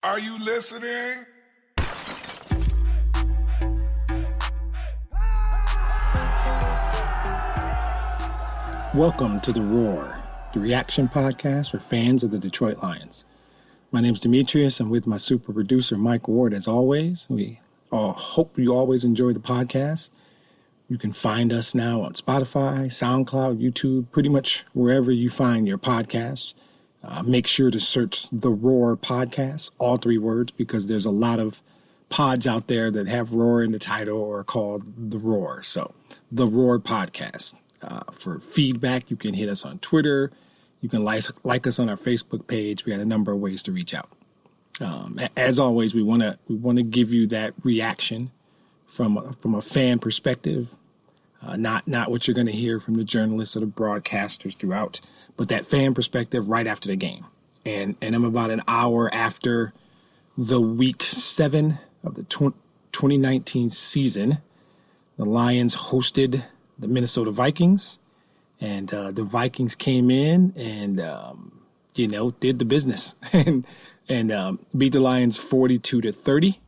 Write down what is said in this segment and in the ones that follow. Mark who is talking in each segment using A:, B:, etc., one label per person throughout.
A: Are you listening?
B: Welcome to The Roar, the reaction podcast for fans of the Detroit Lions. My name is Demetrius. I'm with my super producer, Mike Ward, as always. We all hope you always enjoy the podcast. You can find us now on Spotify, SoundCloud, YouTube, pretty much wherever you find your podcasts. Make sure to search The Roar Podcast, all three words, because there's a lot of pods out there that have Roar in the title or are called The Roar. So, The Roar Podcast. For feedback, you can hit us on Twitter. You can like us on our Facebook page. We got a number of ways to reach out. As always, we want to give you that reaction from a fan perspective, not what you're going to hear from the journalists or the broadcasters throughout, but that fan perspective right after the game. And I'm about an hour after the week 7 of the 2019 season. The Lions hosted the Minnesota Vikings, and the Vikings came in and, did the business and beat the Lions 42-30.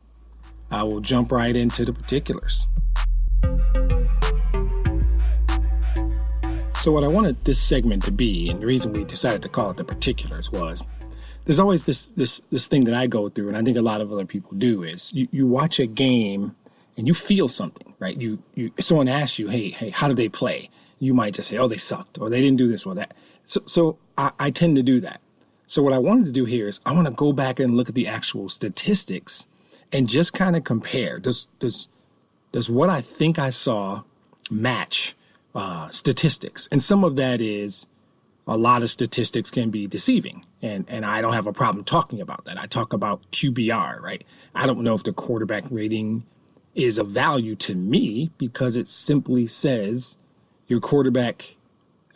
B: I will jump right into the particulars. So what I wanted this segment to be, and the reason we decided to call it the particulars, was there's always this thing that I go through, and I think a lot of other people do, is you watch a game and you feel something, right? You someone asks you, hey, how did they play? You might just say, oh, they sucked, or they didn't do this or that. So I tend to do that. So what I wanted to do here is I want to go back and look at the actual statistics and just kind of compare. Does what I think I saw match statistics? And some of that is a lot of statistics can be deceiving, and I don't have a problem talking about that. I talk about QBR, right? I don't know if the quarterback rating is of value to me because it simply says your quarterback.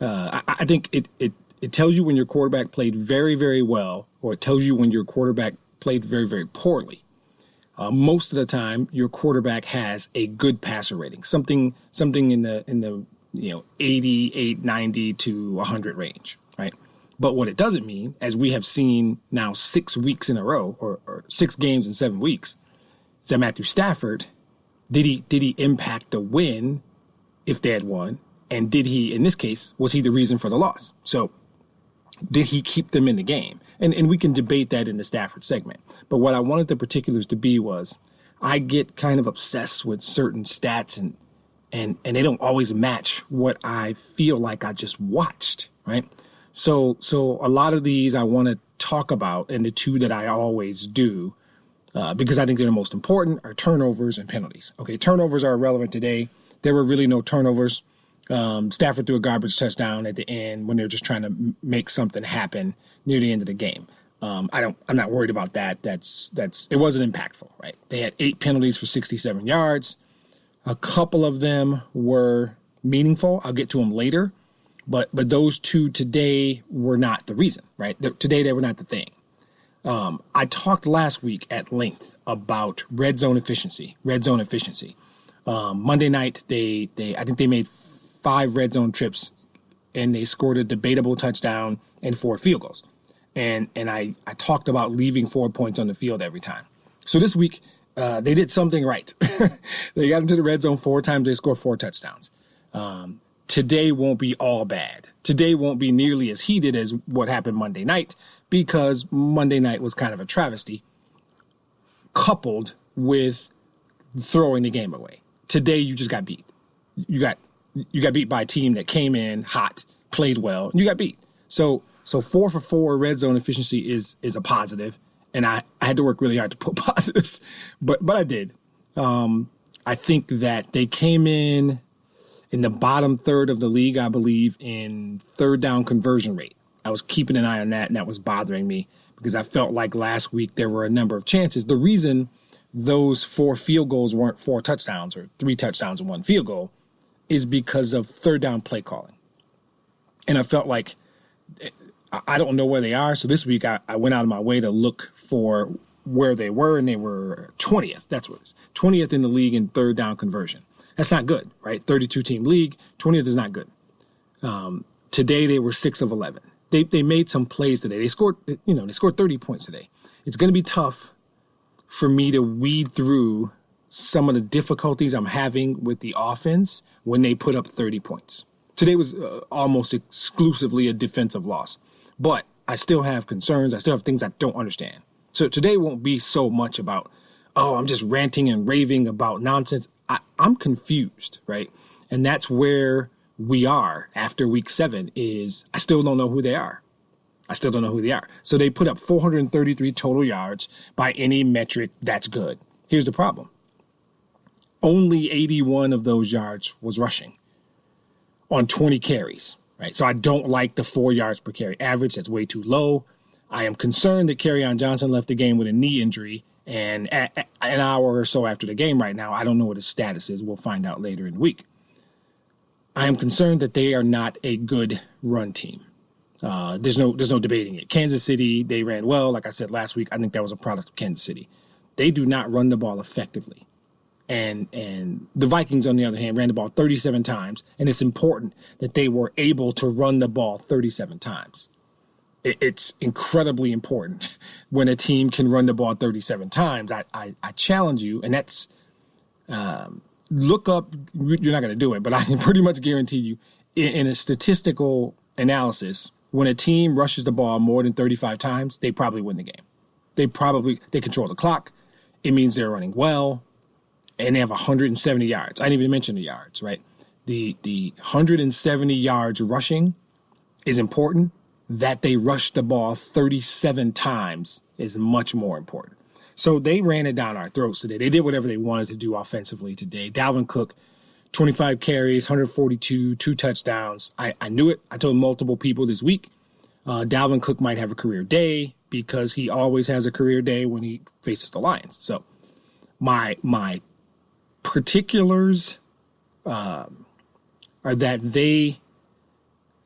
B: I think it tells you when your quarterback played very, very well, or it tells you when your quarterback played very, very poorly. Most of the time, your quarterback has a good passer rating, something in the 88, 90 to 100 range, right? But what it doesn't mean, as we have seen now 6 weeks in a row, or 6 games in 7 weeks, is that Matthew Stafford, did he impact the win if they had won? And did he, in this case, was he the reason for the loss? So did he keep them in the game? And we can debate that in the Stafford segment. But what I wanted the particulars to be was I get kind of obsessed with certain stats and they don't always match what I feel like I just watched, right? So a lot of these I want to talk about, and the two that I always do, because I think they're the most important, are turnovers and penalties. Okay, turnovers are irrelevant today. There were really no turnovers. Stafford threw a garbage touchdown at the end when they were just trying to make something happen near the end of the game. I'm not worried about that. It wasn't impactful, right? They had 8 penalties for 67 yards. A couple of them were meaningful. I'll get to them later, but those two today were not the reason, right? Today they were not the thing. I talked last week at length about red zone efficiency. Monday night, I think they made 5 red zone trips, and they scored a debatable touchdown and 4 field goals. And I talked about leaving 4 points on the field every time. So this week, they did something right. They got into the red zone 4 times. They scored 4 touchdowns. Today won't be all bad. Today won't be nearly as heated as what happened Monday night, because Monday night was kind of a travesty coupled with throwing the game away. Today, you just got beat. You got beat by a team that came in hot, played well, and you got beat. So 4 for 4 red zone efficiency is a positive, and I had to work really hard to put positives, but I did. I think that they came in the bottom third of the league, I believe, in third down conversion rate. I was keeping an eye on that, and that was bothering me because I felt like last week there were a number of chances. The reason those 4 field goals weren't 4 touchdowns or 3 touchdowns and 1 field goal is because of third down play calling. And I felt like I don't know where they are. So this week I went out of my way to look for where they were, and they were 20th. That's what it is. 20th in the league in third down conversion. That's not good, right? 32-team league, 20th is not good. Today they were 6 of 11. They made some plays today. They scored 30 points today. it's going to be tough for me to weed through some of the difficulties I'm having with the offense when they put up 30 points. Today was almost exclusively a defensive loss, but I still have concerns. I still have things I don't understand. So today won't be so much about, oh, I'm just ranting and raving about nonsense. I'm confused, right? And that's where we are after week 7 is I still don't know who they are. So they put up 433 total yards by any metric. That's good. Here's the problem. Only 81 of those yards was rushing on 20 carries, right? So I don't like the 4 yards per carry average. That's way too low. I am concerned that Kerryon Johnson left the game with a knee injury, and an hour or so after the game right now, I don't know what his status is. We'll find out later in the week. I am concerned that they are not a good run team. There's no debating it. Kansas City, they ran well. Like I said last week, I think that was a product of Kansas City. They do not run the ball effectively. And the Vikings, on the other hand, ran the ball 37 times, and it's important that they were able to run the ball 37 times. It's incredibly important when a team can run the ball 37 times. I challenge you, and that's look up. You're not going to do it, but I can pretty much guarantee you in a statistical analysis, when a team rushes the ball more than 35 times, they probably win the game. They control the clock. It means they're running well. And they have 170 yards. I didn't even mention the yards, right? The 170 yards rushing is important. That they rushed the ball 37 times is much more important. So they ran it down our throats today. They did whatever they wanted to do offensively today. Dalvin Cook, 25 carries, 142, 2 touchdowns. I knew it. I told multiple people this week, Dalvin Cook might have a career day because he always has a career day when he faces the Lions. So my particulars are that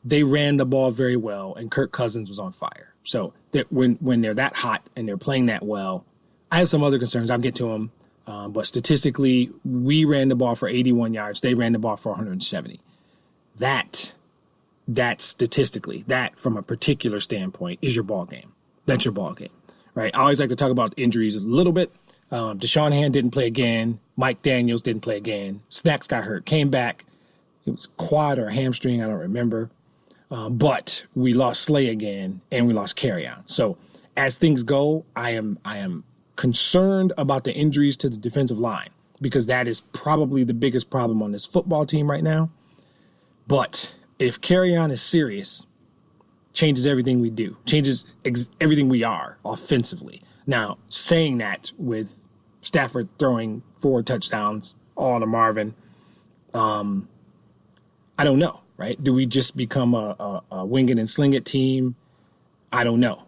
B: they ran the ball very well and Kirk Cousins was on fire. So that when they're that hot and they're playing that well, I have some other concerns. I'll get to them. But statistically, we ran the ball for 81 yards. They ran the ball for 170. That statistically, that from a particular standpoint is your ball game. That's your ball game, right? I always like to talk about injuries a little bit. Deshaun Hand didn't play again. Mike Daniels didn't play again. Snacks got hurt, came back. It was quad or hamstring, I don't remember. But we lost Slay again, and we lost Kerryon. So as things go, I am concerned about the injuries to the defensive line because that is probably the biggest problem on this football team right now. But if Kerryon is serious, changes everything we do, changes everything we are offensively. Now, saying that with Stafford throwing 4 touchdowns, all to Marvin, I don't know, right? Do we just become a wing it and sling it team? I don't know.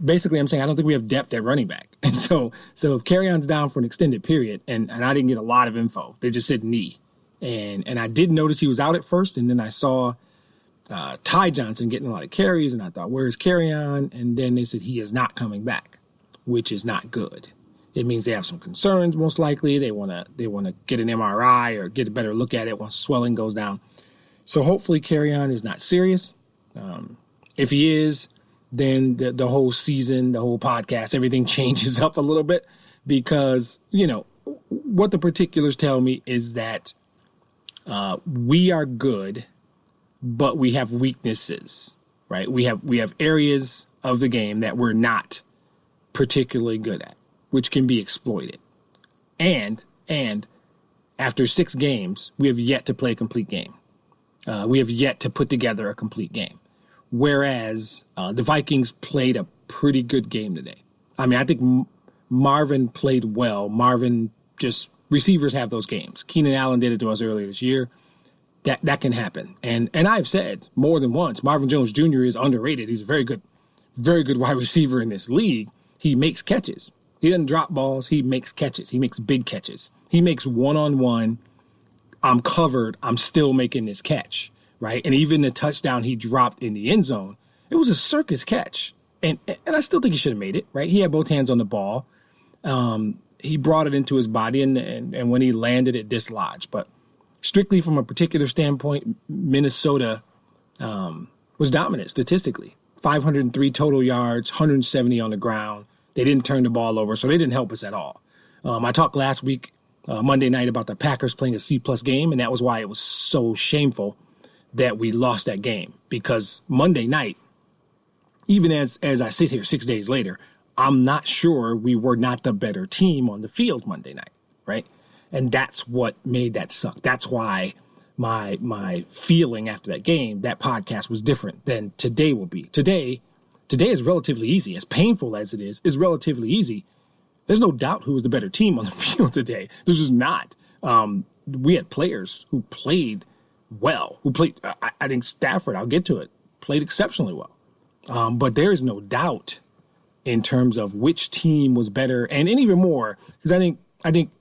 B: Basically, I'm saying I don't think we have depth at running back. And so if Kerryon's down for an extended period, and I didn't get a lot of info, they just said knee. And I did notice he was out at first, and then I saw Ty Johnson getting a lot of carries, and I thought, where's Kerryon? And then they said he is not coming back, which is not good. It means they have some concerns, most likely. They want to get an MRI or get a better look at it once swelling goes down. So hopefully Kerryon is not serious. If he is, then the whole season, the whole podcast, everything changes up a little bit because, what the particulars tell me is that we are good, but we have weaknesses, right? We have areas of the game that we're not particularly good at, which can be exploited. And after 6 games, we have yet to play a complete game. We have yet to put together a complete game. Whereas the Vikings played a pretty good game today. I mean, I think Marvin played well. Receivers have those games. Keenan Allen did it to us earlier this year. That can happen. And I've said more than once, Marvin Jones Jr. is underrated. He's a very good wide receiver in this league. He makes catches. He doesn't drop balls. He makes catches. He makes big catches. He makes one-on-one. I'm covered. I'm still making this catch, right? And even the touchdown he dropped in the end zone, it was a circus catch. And I still think he should have made it, right? He had both hands on the ball. He brought it into his body, and when he landed, it dislodged. But strictly from a particular standpoint, Minnesota was dominant statistically. 503 total yards, 170 on the ground, They didn't turn the ball over, so they didn't help us at all. I talked last week, Monday night, about the Packers playing a C-plus game, and that was why it was so shameful that we lost that game. Because Monday night, even as I sit here 6 days later, I'm not sure we were not the better team on the field Monday night, right? And that's what made that suck. That's why my feeling after that game, that podcast was different than today will be. Today is relatively easy. As painful as it is relatively easy. There's no doubt who was the better team on the field today. There's just not. We had players who played well, I think Stafford, I'll get to it, played exceptionally well. But there is no doubt in terms of which team was better, and even more, because I think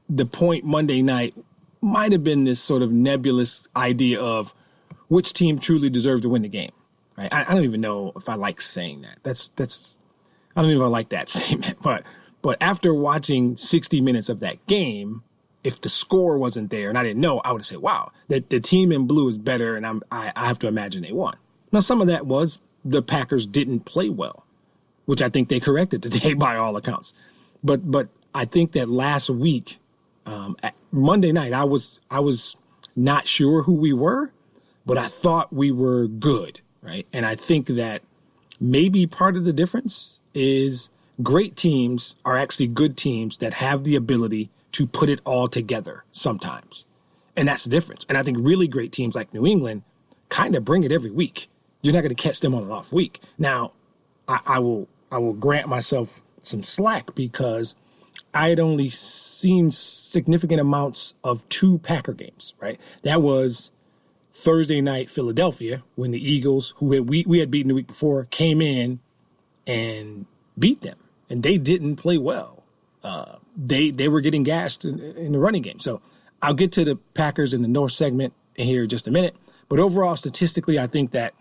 B: the point Monday night might have been this sort of nebulous idea of which team truly deserved to win the game. Right? I don't even know if I like saying that. I don't even like that statement. But after watching 60 minutes of that game, if the score wasn't there and I didn't know, I would say, wow, the team in blue is better, and I have to imagine they won. Now, some of that was the Packers didn't play well, which I think they corrected today by all accounts. But I think that last week, Monday night, I was not sure who we were, but I thought we were good, right? And I think that maybe part of the difference is great teams are actually good teams that have the ability to put it all together sometimes. And that's the difference. And I think really great teams like New England kind of bring it every week. You're not going to catch them on an off week. Now, I will grant myself some slack because I had only seen significant amounts of 2 Packer games, right? That was Thursday night Philadelphia when the Eagles, who we had beaten the week before, came in and beat them. And they didn't play well. They were getting gashed in the running game. So I'll get to the Packers in the North segment here in just a minute. But overall, statistically, I think that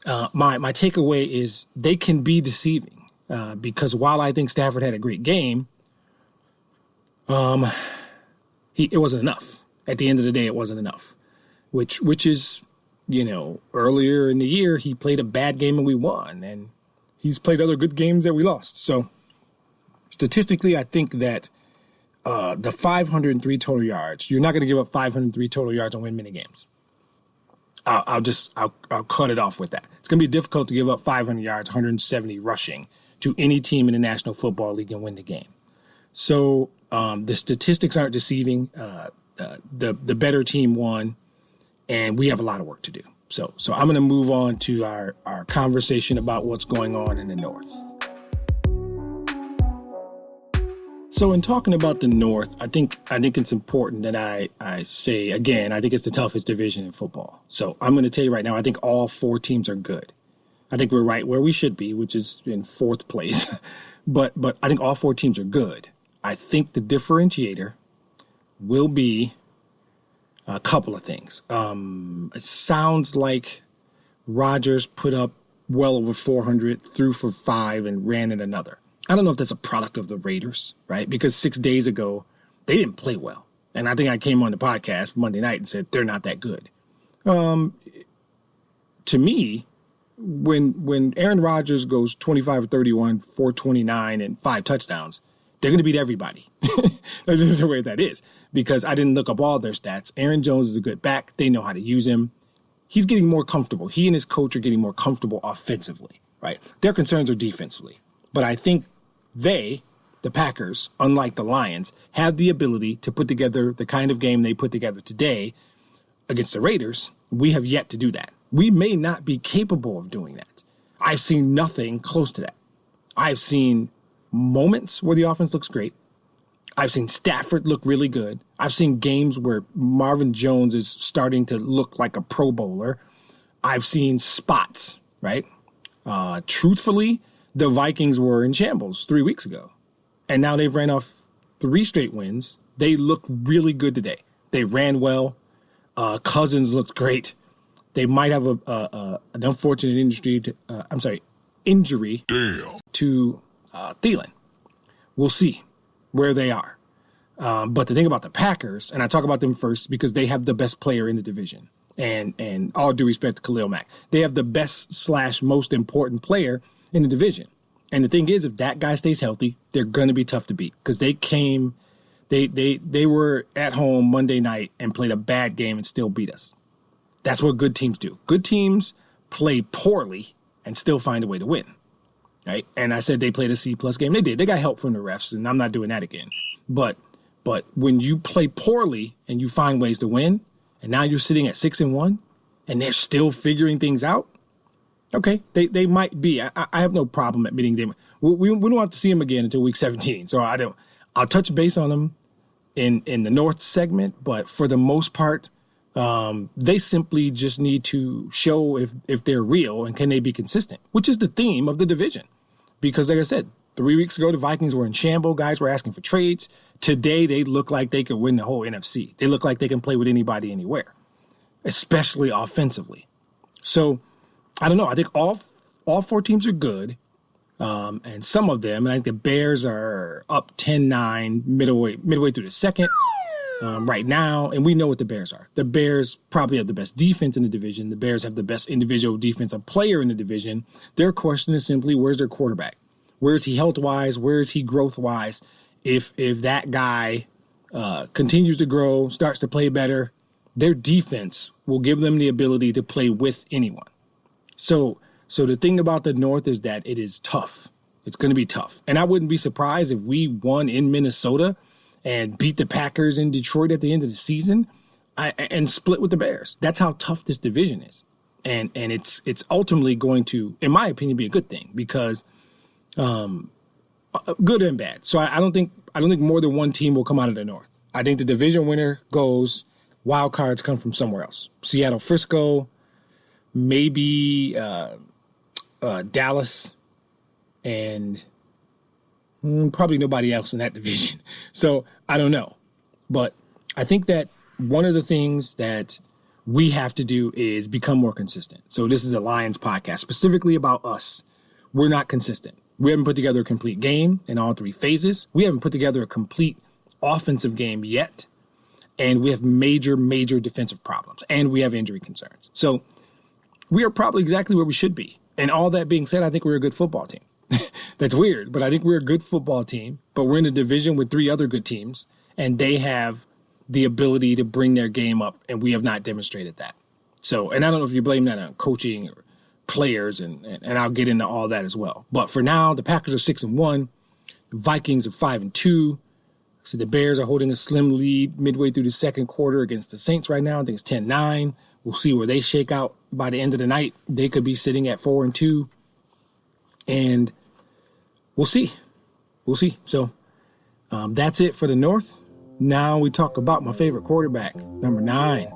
B: my takeaway is they can be deceiving because while I think Stafford had a great game, it wasn't enough. At the end of the day, it wasn't enough, which is, earlier in the year, he played a bad game and we won, and he's played other good games that we lost. So statistically, I think that the 503 total yards, you're not going to give up 503 total yards and win many games. I'll cut it off with that. It's going to be difficult to give up 500 yards, 170 rushing to any team in the National Football League and win the game. So the statistics aren't deceiving. The better team won, and we have a lot of work to do. So I'm going to move on to our conversation about what's going on in the North. So in talking about the North, I think it's important that I say, again, I think it's the toughest division in football. So I'm going to tell you right now, I think all 4 teams are good. I think we're right where we should be, which is in 4th place. but I think all 4 teams are good. I think the differentiator will be a couple of things. It sounds like Rodgers put up well over 400, threw for 5, and ran in another. I don't know if that's a product of the Raiders, right? Because 6 days ago, they didn't play well. And I think I came on the podcast Monday night and said they're not that good. To me, when Aaron Rodgers goes 25 or 31, 429, and 5 touchdowns, they're going to beat everybody. That's just the way that is. Because I didn't look up all their stats. Aaron Jones is a good back. They know how to use him. He's getting more comfortable. He and his coach are getting more comfortable offensively, right? Their concerns are defensively. But I think the Packers, unlike the Lions, have the ability to put together the kind of game they put together today against the Raiders. We have yet to do that. We may not be capable of doing that. I've seen nothing close to that. I've seen moments where the offense looks great. I've seen Stafford look really good. I've seen games where Marvin Jones is starting to look like a Pro Bowler. I've seen spots, right? Truthfully, the Vikings were in shambles 3 weeks ago. And now they've ran off 3 straight wins. They look really good today. They ran well. Cousins looked great. They might have an unfortunate injury to Thielen. We'll see where they are. But the thing about the Packers, and I talk about them first because they have the best player in the division. And all due respect to Khalil Mack, they have the best / most important player in the division. And the thing is, if that guy stays healthy, they're going to be tough to beat because they were at home Monday night and played a bad game and still beat us. That's what good teams do. Good teams play poorly and still find a way to win, right? And I said they played a C-plus game. They did. They got help from the refs, and I'm not doing that again. But when you play poorly and you find ways to win, and now you're sitting at 6-1, and they're still figuring things out, okay, they might be. I have no problem admitting them. We don't have to see them again until week 17, so I'll touch base on them in the North segment, but for the most part, they simply just need to show if they're real and can they be consistent, which is the theme of the division. Because like I said, 3 weeks ago, the Vikings were in shambles. Guys were asking for trades. Today, they look like they could win the whole NFC. They look like they can play with anybody anywhere, especially offensively. So I don't know. I think all four teams are good. And some of them, and I think the Bears are up 10-9 midway through the second right now. And we know what the Bears are. The Bears probably have the best defense in the division. The Bears have the best individual defensive player in the division. Their question is simply, where's their quarterback? Where is he health-wise? Where is he growth-wise? If that guy continues to grow, starts to play better, their defense will give them the ability to play with anyone. So the thing about the North is that it is tough. It's going to be tough. And I wouldn't be surprised if we won in Minnesota and beat the Packers in Detroit at the end of the season and split with the Bears. That's how tough this division is. And it's ultimately going to, in my opinion, be a good thing because good and bad. So I don't think more than one team will come out of the North. I think the division winner goes, wild cards come from somewhere else. Seattle, Frisco, maybe Dallas, and probably nobody else in that division. So I don't know. But I think that one of the things that we have to do is become more consistent. So this is a Lions podcast, specifically about us. We're not consistent. We haven't put together a complete game in all three phases. We haven't put together a complete offensive game yet. And we have major, major defensive problems. And we have injury concerns. So we are probably exactly where we should be. And all that being said, I think we're a good football team. That's weird, but I think we're a good football team. But we're in a division with three other good teams, and they have the ability to bring their game up, and we have not demonstrated that. So, and I don't know if you blame that on coaching or players, and I'll get into all that as well. But for now, the Packers are 6-1. The Vikings are 5-2. So the Bears are holding a slim lead midway through the second quarter against the Saints right now. I think it's 10-9. We'll see where they shake out by the end of the night. They could be sitting at 4-2. And we'll see. We'll see. So that's it for the North. Now we talk about my favorite quarterback, number 9.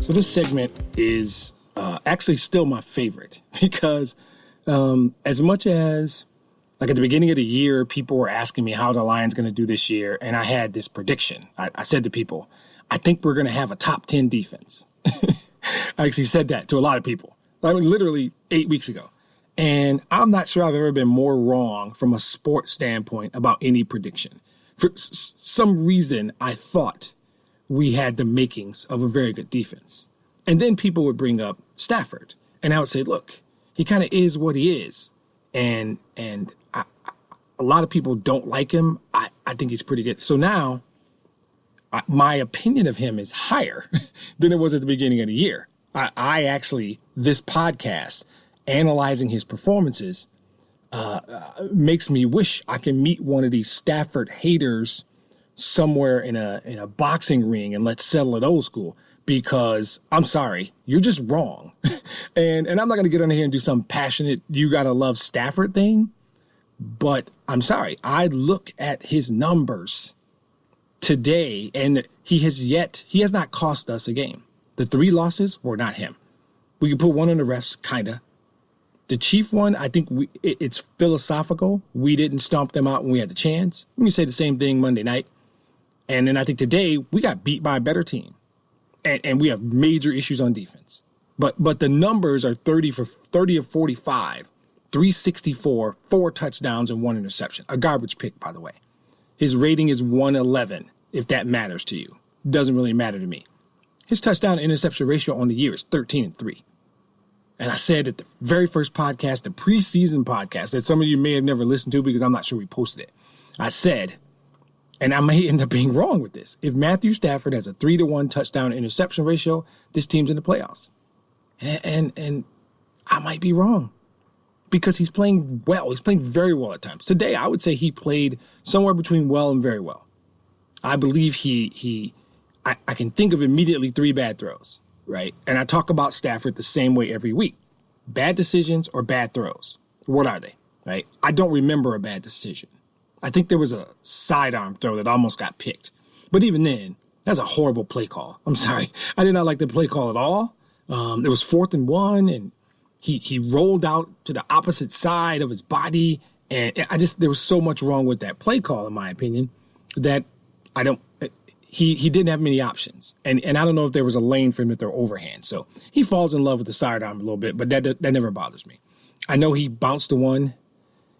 B: So this segment is actually still my favorite because as much as, like at the beginning of the year, people were asking me how the Lions going to do this year, and I had this prediction. I said to people, I think we're going to have a top 10 defense. I actually said that to a lot of people. I mean, literally 8 weeks ago. And I'm not sure I've ever been more wrong from a sports standpoint about any prediction. For some reason, I thought we had the makings of a very good defense. And then people would bring up Stafford. And I would say, look, he kind of is what he is. And a lot of people don't like him. I think he's pretty good. So now my opinion of him is higher than it was at the beginning of the year. I actually, this podcast, analyzing his performances, makes me wish I can meet one of these Stafford haters somewhere in a boxing ring and let's settle it old school. Because I'm sorry, you're just wrong. and I'm not going to get on here and do some passionate, you got to love Stafford thing. But I'm sorry, I look at his numbers today and he has not cost us a game. The 3 losses were not him. We can put one on the refs, kind of. The Chief one, I think it's philosophical. We didn't stomp them out when we had the chance. Let me say the same thing Monday night. And then I think today we got beat by a better team. And we have major issues on defense. But the numbers are 30 of 45, 364, 4 touchdowns, and 1 interception. A garbage pick, by the way. His rating is 111, if that matters to you. Doesn't really matter to me. His touchdown to interception ratio on the year is 13-3. And I said at the very first podcast, the preseason podcast that some of you may have never listened to because I'm not sure we posted it. I said, and I may end up being wrong with this, if Matthew Stafford has a 3-1 touchdown to interception ratio, this team's in the playoffs. And I might be wrong because he's playing well. He's playing very well at times. Today, I would say he played somewhere between well and very well. I believe I can think of immediately 3 bad throws, right? And I talk about Stafford the same way every week. Bad decisions or bad throws. What are they, right? I don't remember a bad decision. I think there was a sidearm throw that almost got picked. But even then, that's a horrible play call. I'm sorry. I did not like the play call at all. It was 4th and 1, and he rolled out to the opposite side of his body. And there was so much wrong with that play call, in my opinion, that he didn't have many options. And I don't know if there was a lane for him to throw overhand. So he falls in love with the sidearm a little bit, but that never bothers me. I know he bounced the one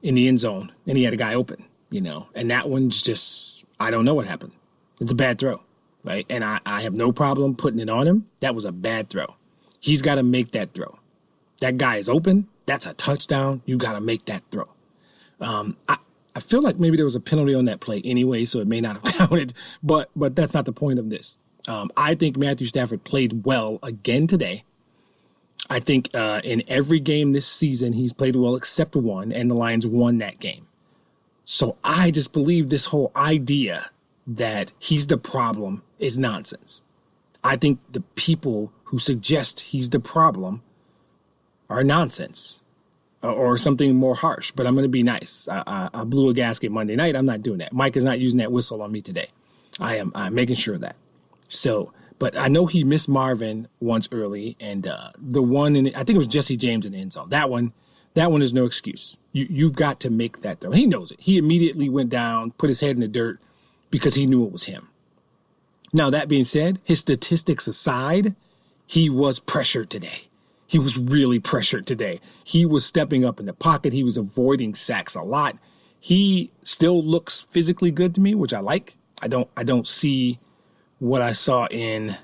B: in the end zone, and he had a guy open, and that one's just, I don't know what happened. It's a bad throw, right? And I have no problem putting it on him. That was a bad throw. He's got to make that throw. That guy is open. That's a touchdown. You got to make that throw. I feel like maybe there was a penalty on that play anyway, so it may not have counted, but that's not the point of this. I think Matthew Stafford played well again today. I think in every game this season, he's played well except one, and the Lions won that game. So I just believe this whole idea that he's the problem is nonsense. I think the people who suggest he's the problem are nonsense or something more harsh, but I'm going to be nice. I blew a gasket Monday night. I'm not doing that. Mike is not using that whistle on me today. I'm making sure of that. So, but I know he missed Marvin once early, and the one, I think it was Jesse James in the end zone. That one is no excuse. You've got to make that throw. He knows it. He immediately went down, put his head in the dirt because he knew it was him. Now, that being said, his statistics aside, he was pressured today. He was really pressured today. He was stepping up in the pocket. He was avoiding sacks a lot. He still looks physically good to me, which I like. I don't see what I saw in,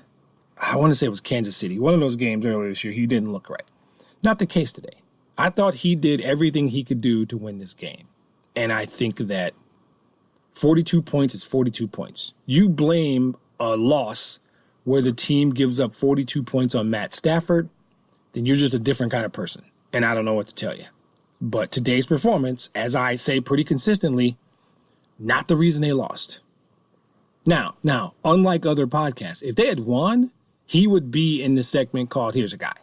B: I want to say it was Kansas City. One of those games earlier this year, he didn't look right. Not the case today. I thought he did everything he could do to win this game. And I think that 42 points is 42 points. You blame a loss where the team gives up 42 points on Matt Stafford, then you're just a different kind of person. And I don't know what to tell you. But today's performance, as I say pretty consistently, not the reason they lost. Now, unlike other podcasts, if they had won, he would be in the segment called Here's a Guy.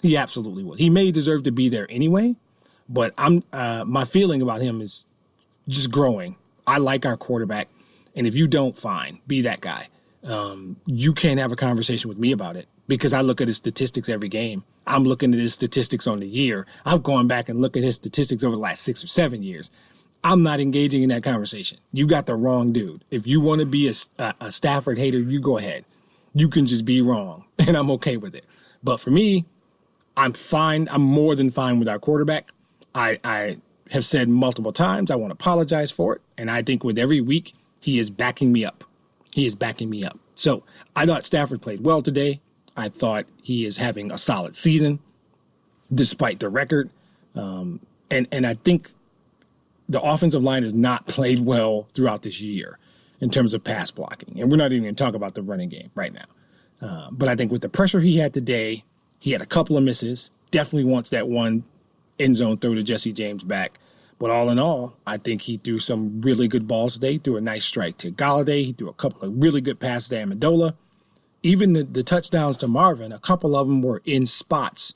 B: He absolutely would. He may deserve to be there anyway, but my feeling about him is just growing. I like our quarterback, and if you don't, fine, be that guy. You can't have a conversation with me about it because I look at his statistics every game. I'm looking at his statistics on the year. I've gone back and looked at his statistics over the last 6 or 7 years. I'm not engaging in that conversation. You got the wrong dude. If you want to be a Stafford hater, you go ahead. You can just be wrong, and I'm okay with it. But for me, I'm fine. I'm more than fine with our quarterback. I have said multiple times I want to apologize for it, and I think with every week, he is backing me up. He is backing me up. So I thought Stafford played well today. I thought he is having a solid season despite the record. And I think the offensive line has not played well throughout this year in terms of pass blocking. And we're not even going to talk about the running game right now. But I think with the pressure he had today, he had a couple of misses. Definitely wants that one end zone throw to Jesse James back. But all in all, I think he threw some really good balls today. He threw a nice strike to Galladay. He threw a couple of really good passes to Amendola. Even the touchdowns to Marvin, a couple of them were in spots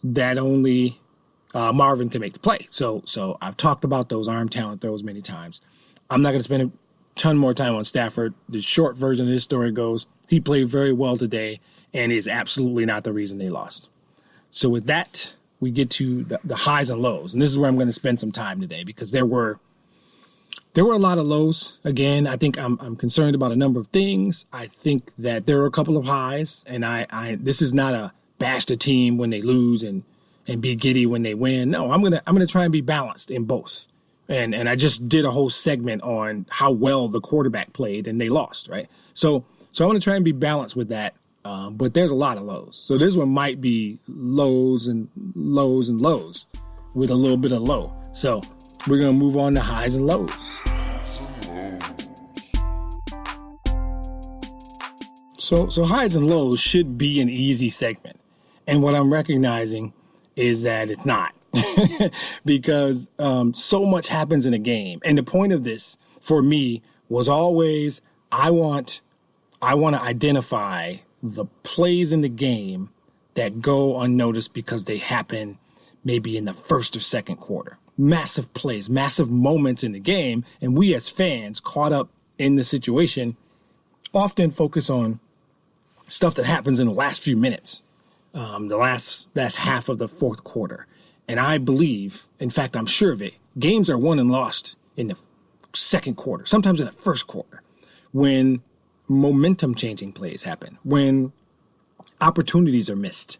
B: that only Marvin can make the play. So I've talked about those arm talent throws many times. I'm not going to spend a ton more time on Stafford. The short version of this story goes, he played very well today and is absolutely not the reason they lost. So with that, we get to the highs and lows. And this is where I'm going to spend some time today because there were a lot of lows. Again, I think I'm concerned about a number of things. I think that there are a couple of highs, and this is not a bash the team when they lose and be giddy when they win. No, I'm gonna try and be balanced in both. And I just did a whole segment on how well the quarterback played and they lost, right? So I'm gonna try and be balanced with that. but there's a lot of lows. So this one might be lows and lows and lows with a little bit of low. So we're going to move on to highs and lows. So highs and lows should be an easy segment. And what I'm recognizing is that it's not. Because so much happens in a game. And the point of this for me was always I want to identify the plays in the game that go unnoticed because they happen maybe in the first or second quarter. Massive plays, massive moments in the game. And we as fans caught up in the situation often focus on stuff that happens in the last few minutes, the last half of the fourth quarter. And I believe, in fact, I'm sure of it, games are won and lost in the second quarter, sometimes in the first quarter, when momentum-changing plays happen, when opportunities are missed,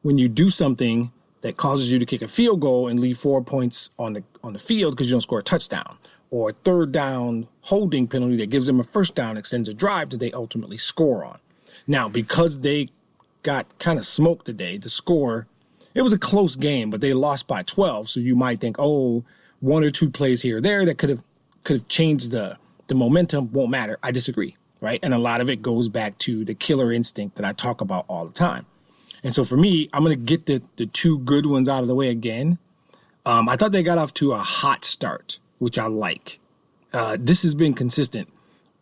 B: when you do something that causes you to kick a field goal and leave 4 points on the field because you don't score a touchdown, or a third down holding penalty that gives them a first down, extends a drive that they ultimately score on. Now, because they got kind of smoked today, the score, it was a close game, but they lost by 12. So you might think, oh, one or two plays here or there that could have changed the momentum. Won't matter. I disagree, right? And a lot of it goes back to the killer instinct that I talk about all the time. And so for me, I'm going to get the two good ones out of the way again. I thought they got off to a hot start, which I like. This has been consistent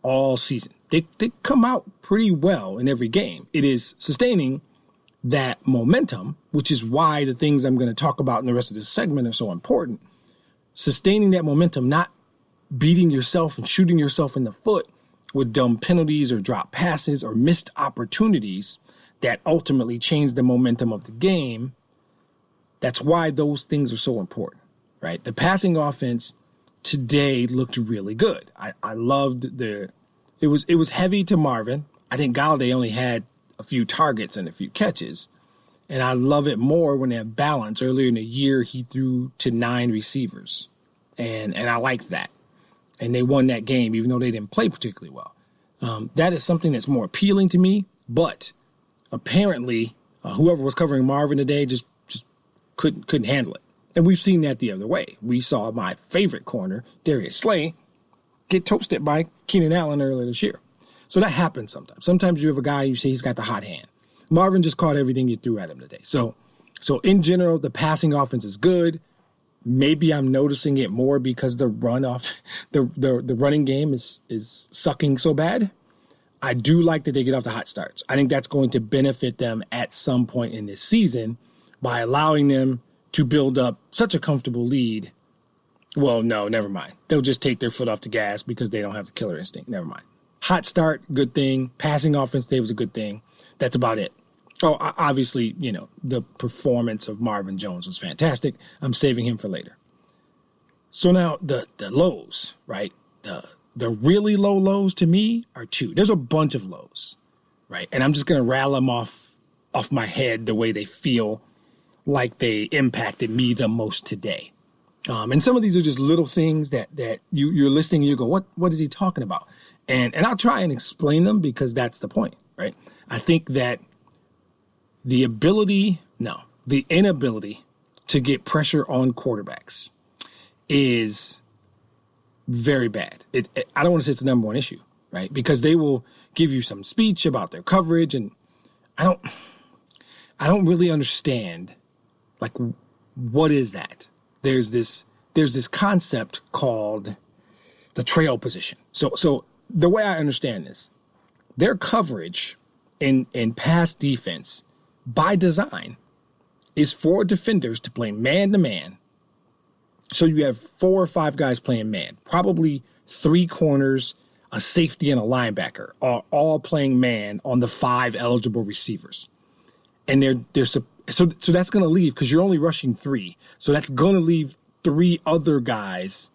B: all season. They come out pretty well in every game. It is sustaining that momentum, which is why the things I'm going to talk about in the rest of this segment are so important. Sustaining that momentum, not beating yourself and shooting yourself in the foot with dumb penalties or drop passes or missed opportunities that ultimately change the momentum of the game. That's why those things are so important, right? The passing offense today looked really good. I loved it was heavy to Marvin. I think Galladay only had a few targets and a few catches. And I love it more when they have balance. Earlier in the year, he threw to 9 receivers. And I like that. And they won that game, even though they didn't play particularly well. That is something that's more appealing to me. But apparently, whoever was covering Marvin today just couldn't handle it. And we've seen that the other way. We saw my favorite corner, Darius Slay, get toasted by Keenan Allen earlier this year. So that happens sometimes. Sometimes you have a guy you say he's got the hot hand. Marvin just caught everything you threw at him today. So in general, the passing offense is good. Maybe I'm noticing it more because the running game is sucking so bad. I do like that they get off the hot starts. I think that's going to benefit them at some point in this season by allowing them to build up such a comfortable lead. Well, no, never mind. They'll just take their foot off the gas because they don't have the killer instinct. Never mind. Hot start, good thing. Passing offense today was a good thing. That's about it. Oh, obviously, the performance of Marvin Jones was fantastic. I'm saving him for later. So now the lows, right? The really low lows to me are 2. There's a bunch of lows, right? And I'm just going to rattle them off my head the way they feel like they impacted me the most today. And some of these are just little things that you're listening and you go, what is he talking about? And I'll try and explain them because that's the point, right? I think that the inability to get pressure on quarterbacks is very bad. I don't want to say it's the number one issue, right? Because they will give you some speech about their coverage, and I don't really understand, like, what is that? There's this concept called the trail position. So the way I understand this, their coverage in pass defense by design is for defenders to play man-to-man. So you have 4 or 5 guys playing man, probably 3 corners, a safety, and a linebacker are all playing man on the 5 eligible receivers. And so that's going to leave, because you're only rushing 3. So that's going to leave 3 other guys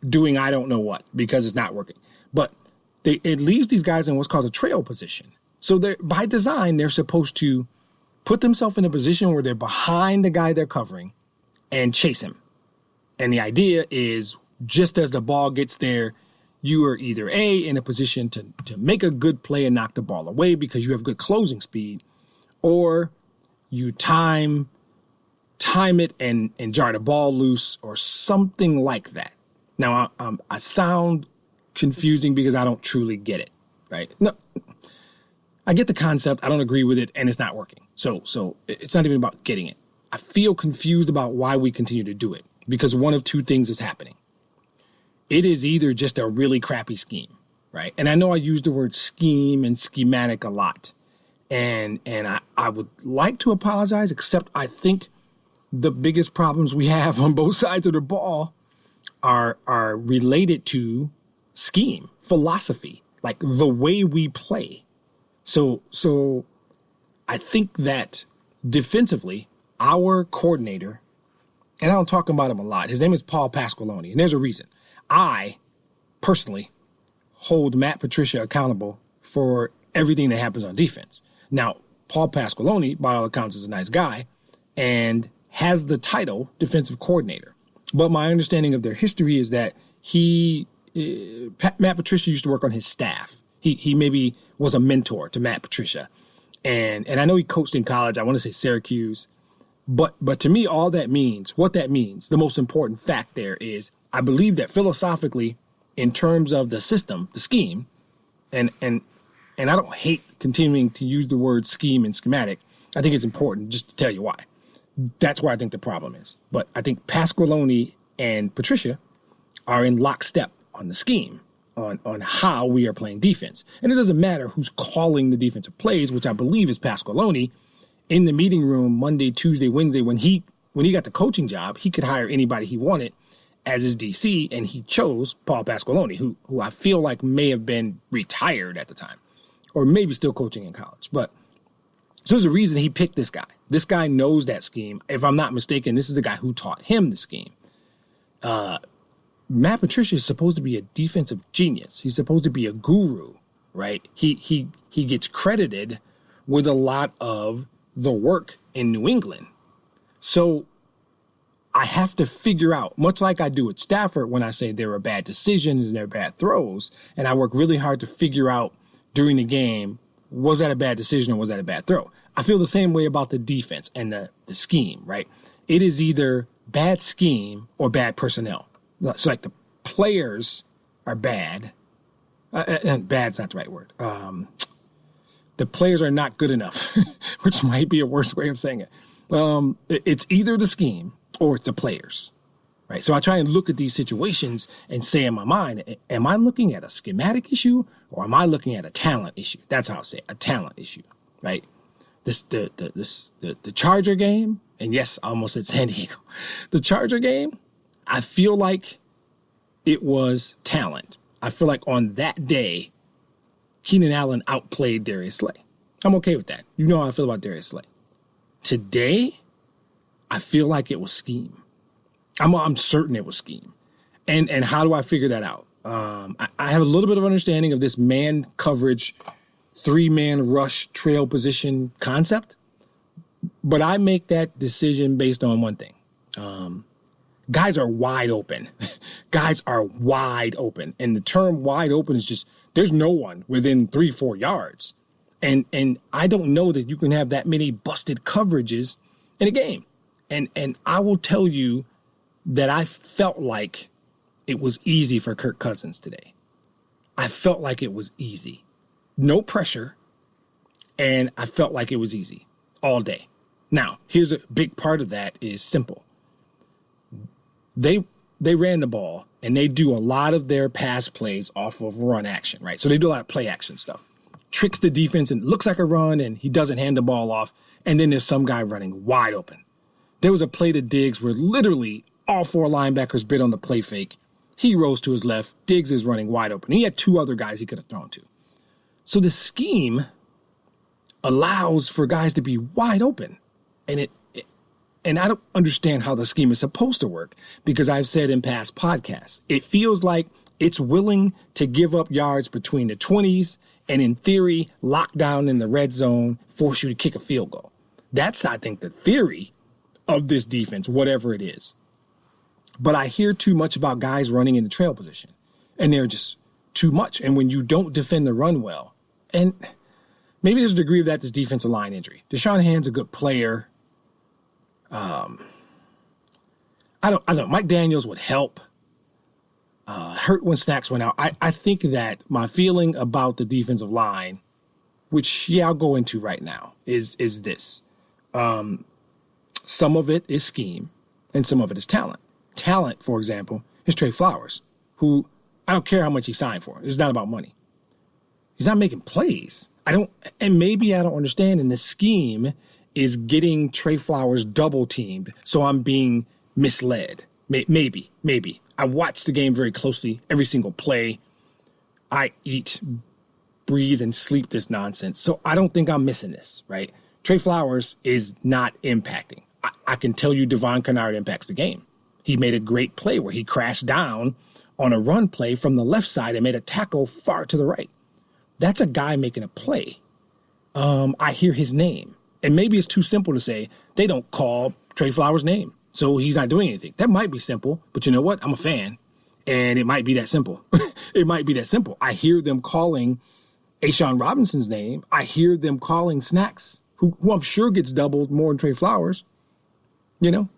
B: doing I don't know what because it's not working. But it leaves these guys in what's called a trail position. So by design, they're supposed to put themselves in a position where they're behind the guy they're covering and chase him. And the idea is just as the ball gets there, you are either A, in a position to make a good play and knock the ball away because you have good closing speed, or you time it and jar the ball loose or something like that. Now, I sound confusing because I don't truly get it, right? No, I get the concept. I don't agree with it, and it's not working. So it's not even about getting it. I feel confused about why we continue to do it because one of two things is happening. It is either just a really crappy scheme, right? And I know I use the word scheme and schematic a lot, and I would like to apologize, except I think the biggest problems we have on both sides of the ball are related to scheme, philosophy, like the way we play. So I think that defensively, our coordinator, and I don't talk about him a lot, his name is Paul Pasqualoni, and there's a reason. I personally hold Matt Patricia accountable for everything that happens on defense. Now, Paul Pasqualoni, by all accounts, is a nice guy and has the title defensive coordinator. But my understanding of their history is that Matt Patricia used to work on his staff. He maybe was a mentor to Matt Patricia. And I know he coached in college. I want to say Syracuse. But to me, what that means, the most important fact there is I believe that philosophically, in terms of the system, the scheme, and I don't hate continuing to use the word scheme and schematic. I think it's important just to tell you why. That's where I think the problem is. But I think Pasqualoni and Patricia are in lockstep on the scheme, on how we are playing defense. And it doesn't matter who's calling the defensive plays, which I believe is Pasqualoni. In the meeting room Monday, Tuesday, Wednesday, when he got the coaching job, he could hire anybody he wanted as his DC, and he chose Paul Pasqualoni, who I feel like may have been retired at the time, or maybe still coaching in college. But so there's a reason he picked this guy. This guy knows that scheme. If I'm not mistaken, this is the guy who taught him the scheme. Matt Patricia is supposed to be a defensive genius. He's supposed to be a guru, right? He gets credited with a lot of the work in New England. So I have to figure out, much like I do at Stafford when I say there are bad decisions and there are bad throws, and I work really hard to figure out during the game, was that a bad decision or was that a bad throw? I feel the same way about the defense and the scheme, right? It is either bad scheme or bad personnel. So like the players are bad, and bad's not the right word. The players are not good enough, which might be a worse way of saying it. It's either the scheme or it's the players, right? So I try and look at these situations and say in my mind, am I looking at a schematic issue or am I looking at a talent issue? That's how I say it, a talent issue, right? The Charger game, and yes, I almost said San Diego. The Charger game, I feel like it was talent. I feel like on that day, Keenan Allen outplayed Darius Slay. I'm okay with that. You know how I feel about Darius Slay. Today, I feel like it was scheme. I'm certain it was scheme. And how do I figure that out? I have a little bit of understanding of this man coverage, 3-man rush trail position concept, but I make that decision based on one thing. Guys are wide open. Guys are wide open. And the term wide open is just, there's no one within 3-4 yards. And I don't know that you can have that many busted coverages in a game. And I will tell you that I felt like it was easy for Kirk Cousins today. I felt like it was easy. No pressure. And I felt like it was easy all day. Now, here's a big part of that is simple. They ran the ball, and they do a lot of their pass plays off of run action, right? So they do a lot of play action stuff. Tricks the defense, and it looks like a run, and he doesn't hand the ball off, and then there's some guy running wide open. There was a play to Diggs where literally all 4 linebackers bid on the play fake. He rose to his left. Diggs is running wide open. He had 2 other guys he could have thrown to. So the scheme allows for guys to be wide open, and I don't understand how the scheme is supposed to work because I've said in past podcasts, it feels like it's willing to give up yards between the 20s and in theory, lock down in the red zone, force you to kick a field goal. That's, I think, the theory of this defense, whatever it is. But I hear too much about guys running in the trail position, and they're just too much. And when you don't defend the run well, and maybe there's a degree of that, this defensive line injury. Deshaun Hand's a good player. I don't know. Mike Daniels would help. Hurt when Snacks went out. I think that my feeling about the defensive line, which, I'll go into right now, is this. Some of it is scheme, and some of it is talent. Talent, for example, is Trey Flowers, who I don't care how much he signed for. It's not about money. He's not making plays. And maybe I don't understand. And the scheme is getting Trey Flowers double teamed, so I'm being misled. Maybe. I watched the game very closely, every single play. I eat, breathe, and sleep this nonsense. So I don't think I'm missing this, right? Trey Flowers is not impacting. I can tell you Devon Kennard impacts the game. He made a great play where he crashed down on a run play from the left side and made a tackle far to the right. That's a guy making a play. I hear his name. And maybe it's too simple to say they don't call Trey Flowers' name, so he's not doing anything. That might be simple, but you know what? I'm a fan, and it might be that simple. It might be that simple. I hear them calling A'Shawn Robinson's name. I hear them calling Snacks, who I'm sure gets doubled more than Trey Flowers.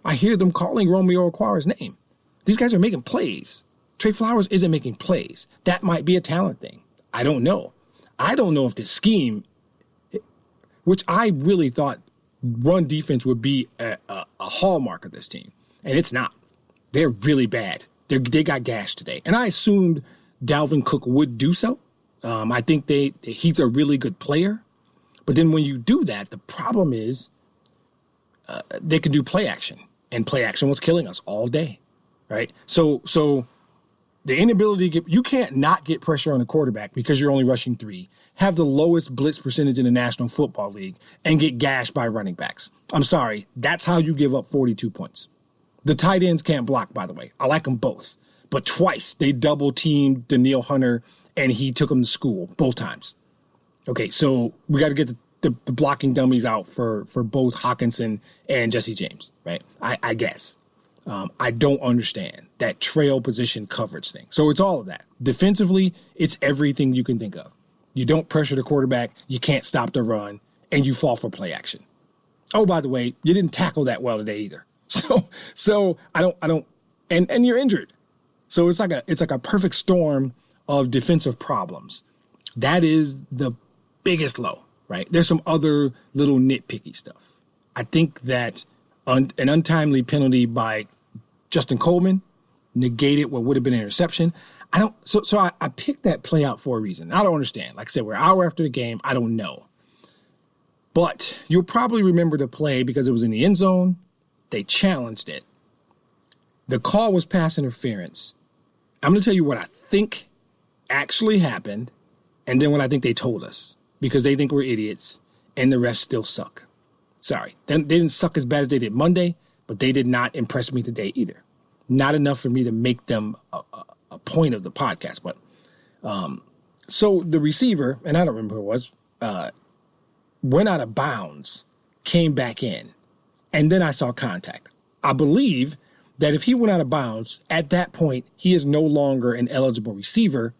B: I hear them calling Romeo Okwara's name. These guys are making plays. Trey Flowers isn't making plays. That might be a talent thing. I don't know. I don't know if this scheme, which I really thought run defense would be a hallmark of this team, and it's not. They're really bad. They got gashed today. And I assumed Dalvin Cook would do so. I think he's a really good player. But then when you do that, the problem is they can do play action, and play action was killing us all day, right? So the inability to you can't not get pressure on the quarterback because you're only rushing 3, have the lowest blitz percentage in the National Football League, and get gashed by running backs. I'm sorry, that's how you give up 42 points. The tight ends can't block, by the way. I like them both. But twice they double-teamed Danielle Hunter, and he took them to school both times. Okay, so we got to get the blocking dummies out for both Hawkinson and Jesse James, right? I guess. I don't understand that trail position coverage thing. So it's all of that. Defensively, it's everything you can think of. You don't pressure the quarterback, you can't stop the run, and you fall for play action. Oh, by the way, you didn't tackle that well today either. So I don't, and you're injured. So it's like a perfect storm of defensive problems. That is the biggest low, right? There's some other little nitpicky stuff. I think that an untimely penalty by Justin Coleman negated what would have been an interception. I picked that play out for a reason. I don't understand. Like I said, we're an hour after the game. I don't know. But you'll probably remember the play because it was in the end zone. They challenged it. The call was pass interference. I'm going to tell you what I think actually happened and then what I think they told us because they think we're idiots and the refs still suck. Sorry. They didn't suck as bad as they did Monday, but they did not impress me today either. Not enough for me to make them a point of the podcast. But so the receiver, and I don't remember who it was, went out of bounds, came back in, and then I saw contact. I believe that if he went out of bounds, at that point, he is no longer an eligible receiver.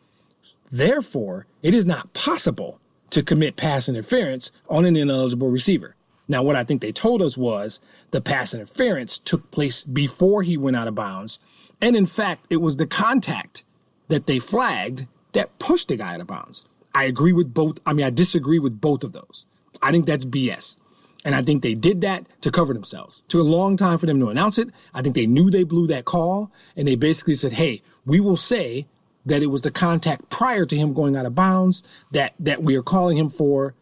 B: Therefore, it is not possible to commit pass interference on an ineligible receiver. Now, what I think they told us was the pass interference took place before he went out of bounds. And in fact, it was the contact that they flagged that pushed the guy out of bounds. I agree with both. I disagree with both of those. I think that's BS. And I think they did that to cover themselves. Took a long time for them to announce it. I think they knew they blew that call. And they basically said, hey, we will say that it was the contact prior to him going out of bounds that we are calling him for.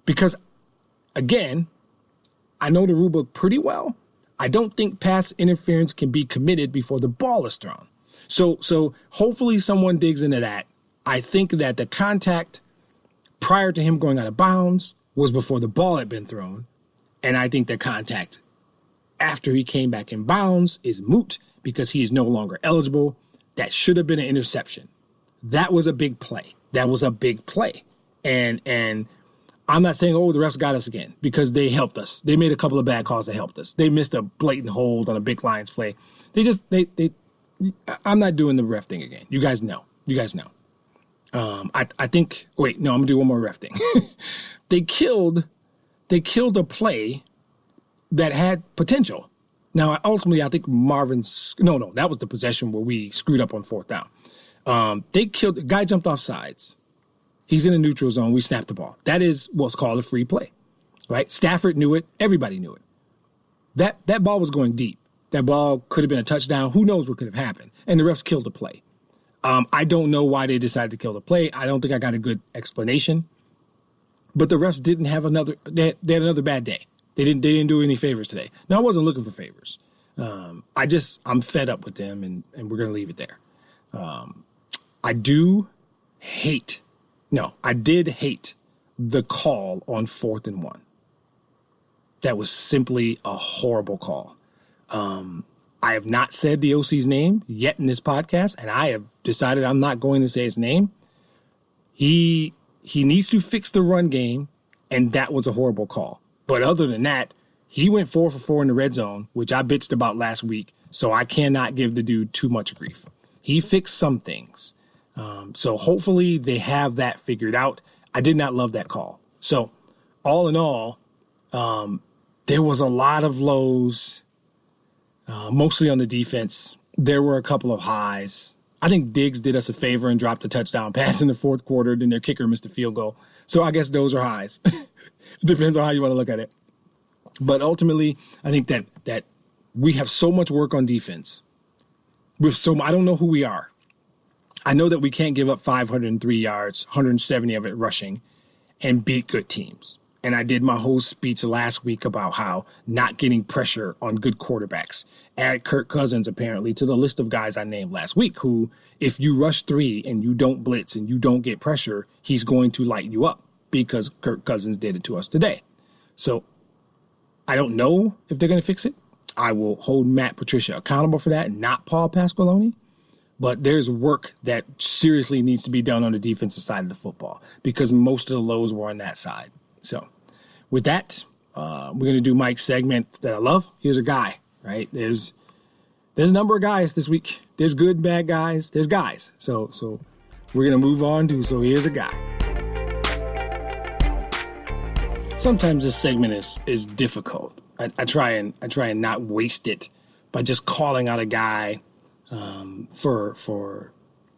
B: Because, again, I know the rule book pretty well. I don't think pass interference can be committed before the ball is thrown. So hopefully someone digs into that. I think that the contact prior to him going out of bounds was before the ball had been thrown. And I think the contact after he came back in bounds is moot because he is no longer eligible. That should have been an interception. That was a big play. And I'm not saying, the refs got us again because they helped us. They made a couple of bad calls that helped us. They missed a blatant hold on a big Lions play. I'm not doing the ref thing again. You guys know. I think, wait, no, I'm going to do one more ref thing. They killed a play that had potential. Now, ultimately, I think that was the possession where we screwed up on fourth down. They killed, the guy jumped off sides. He's in a neutral zone. We snapped the ball. That is what's called a free play, right? Stafford knew it. Everybody knew it. That ball was going deep. That ball could have been a touchdown. Who knows what could have happened? And the refs killed the play. I don't know why they decided to kill the play. I don't think I got a good explanation. But the refs didn't have they had another bad day. They didn't do any favors today. Now, I wasn't looking for favors. I'm fed up with them, and we're going to leave it there. I did hate the call on 4th and 1. That was simply a horrible call. I have not said the OC's name yet in this podcast, and I have decided I'm not going to say his name. He needs to fix the run game, and that was a horrible call. But other than that, he went 4 for 4 in the red zone, which I bitched about last week, so I cannot give the dude too much grief. He fixed some things. So hopefully they have that figured out. I did not love that call. So all in all, there was a lot of lows, mostly on the defense. There were a couple of highs. I think Diggs did us a favor and dropped a touchdown pass in the fourth quarter. Then their kicker missed a field goal. So I guess those are highs. It depends on how you want to look at it. But ultimately, I think that we have so much work on defense. I don't know who we are. I know that we can't give up 503 yards, 170 of it rushing, and beat good teams. And I did my whole speech last week about how not getting pressure on good quarterbacks. Add Kirk Cousins, apparently, to the list of guys I named last week who, if you rush 3 and you don't blitz and you don't get pressure, he's going to light you up because Kirk Cousins did it to us today. So I don't know if they're going to fix it. I will hold Matt Patricia accountable for that, not Paul Pasqualoni. But there's work that seriously needs to be done on the defensive side of the football because most of the lows were on that side. So with that, we're going to do Mike's segment that I love. Here's a guy, right? There's a number of guys this week. There's good, bad guys. There's guys. So we're going to move on to, so here's a guy. Sometimes this segment is difficult. I try and not waste it by just calling out a guy for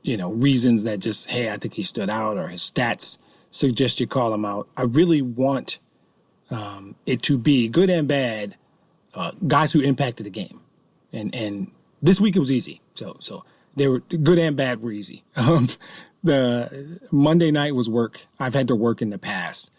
B: reasons that just, hey, I think he stood out or his stats suggest you call him out. I really want it to be good and bad guys who impacted the game. And this week it was easy. So they were good and bad were easy. The Monday night was work. I've had to work in the past.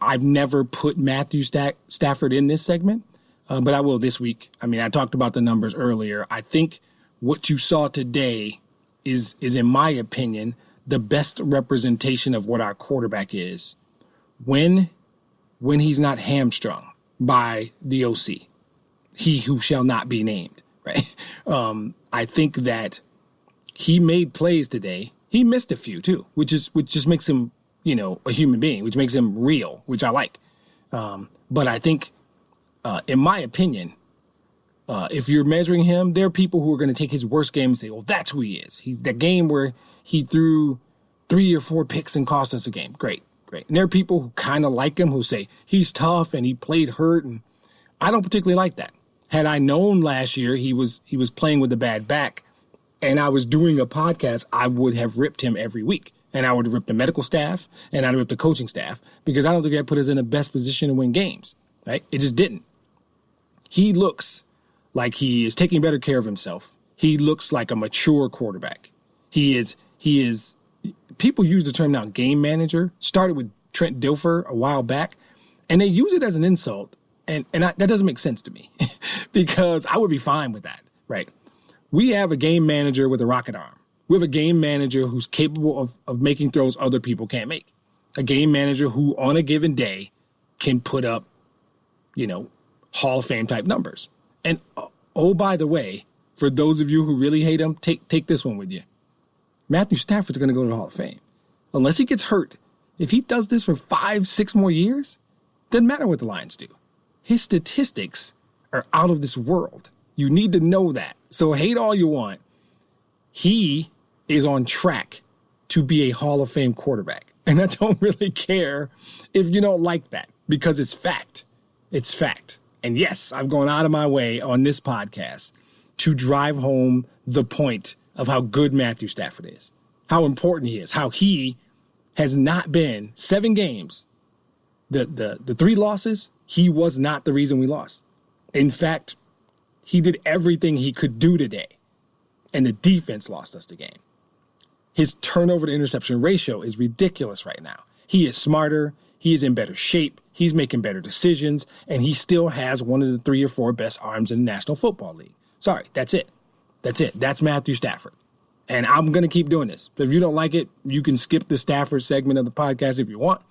B: I've never put Matthew Stafford in this segment, but I will this week. I mean, I talked about the numbers earlier. I think what you saw today is in my opinion, the best representation of what our quarterback is when he's not hamstrung by the OC, he who shall not be named, right? I think that he made plays today. He missed a few too, which just makes him, a human being, which makes him real, which I like. But I think, in my opinion, if you're measuring him, there are people who are going to take his worst game and say, well, that's who he is. He's that game where he threw 3 or 4 picks and cost us a game. Great. And there are people who kind of like him who say he's tough and he played hurt. And I don't particularly like that. Had I known last year he was playing with a bad back and I was doing a podcast, I would have ripped him every week. And I would have ripped the medical staff and I'd ripped the coaching staff because I don't think that put us in the best position to win games, right? It just didn't. He looks like he is taking better care of himself. He looks like a mature quarterback. He is, people use the term now game manager, started with Trent Dilfer a while back, and they use it as an insult. And that doesn't make sense to me because I would be fine with that, right? We have a game manager with a rocket arm. We have a game manager who's capable of making throws other people can't make. A game manager who on a given day can put up, Hall of Fame type numbers. And oh, by the way, for those of you who really hate him, take this one with you. Matthew Stafford's going to go to the Hall of Fame. Unless he gets hurt, if he does this for 5-6 more years, doesn't matter what the Lions do. His statistics are out of this world. You need to know that. So hate all you want. He is on track to be a Hall of Fame quarterback. And I don't really care if you don't like that, because it's fact. It's fact. And yes, I've gone out of my way on this podcast to drive home the point of how good Matthew Stafford is, how important he is, how he has not been 7 games. The 3 losses, he was not the reason we lost. In fact, he did everything he could do today, and the defense lost us the game. His turnover to interception ratio is ridiculous right now. He is smarter. He is in better shape. He's making better decisions, and he still has one of the 3 or 4 best arms in the National Football League. Sorry, that's it. That's it. That's Matthew Stafford. And I'm going to keep doing this. If you don't like it, you can skip the Stafford segment of the podcast if you want.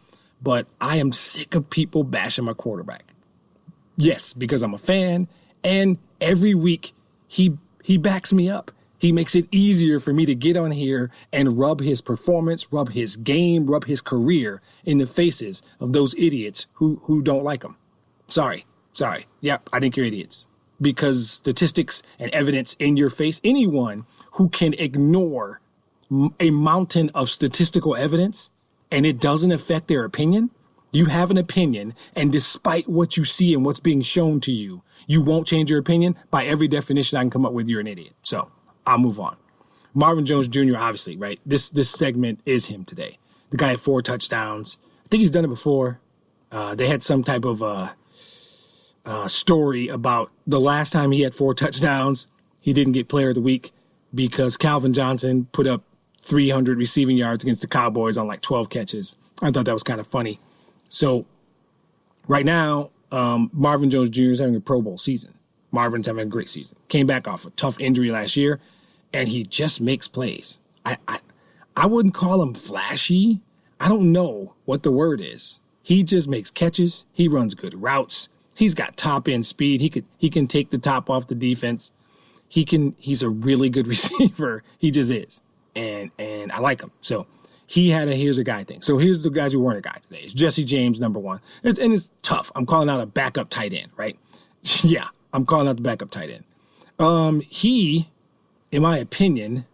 B: But I am sick of people bashing my quarterback. Yes, because I'm a fan, and every week he backs me up. He makes it easier for me to get on here and rub his performance, rub his game, rub his career in the faces of those idiots who don't like him. Sorry. Yep, I think you're idiots. Because statistics and evidence in your face, anyone who can ignore a mountain of statistical evidence and it doesn't affect their opinion, you have an opinion, and despite what you see and what's being shown to you, you won't change your opinion. By every definition I can come up with, you're an idiot. So I'll move on. Marvin Jones Jr., obviously, right? This segment is him today. The guy had 4 touchdowns. I think he's done it before. They had some type of story about the last time he had 4 touchdowns, he didn't get player of the week because Calvin Johnson put up 300 receiving yards against the Cowboys on like 12 catches. I thought that was kind of funny. So right now, Marvin Jones Jr. is having a Pro Bowl season. Marvin's having a great season. Came back off a tough injury last year, and he just makes plays. I wouldn't call him flashy. I don't know what the word is. He just makes catches. He runs good routes. He's got top end speed. He can take the top off the defense. He's a really good receiver. He just is. And I like him. So he had a here's a guy thing. So here's the guys who weren't a guy today. It's Jesse James, number 1. And it's tough. I'm calling out a backup tight end, right? Yeah, I'm calling out the backup tight end. He, in my opinion,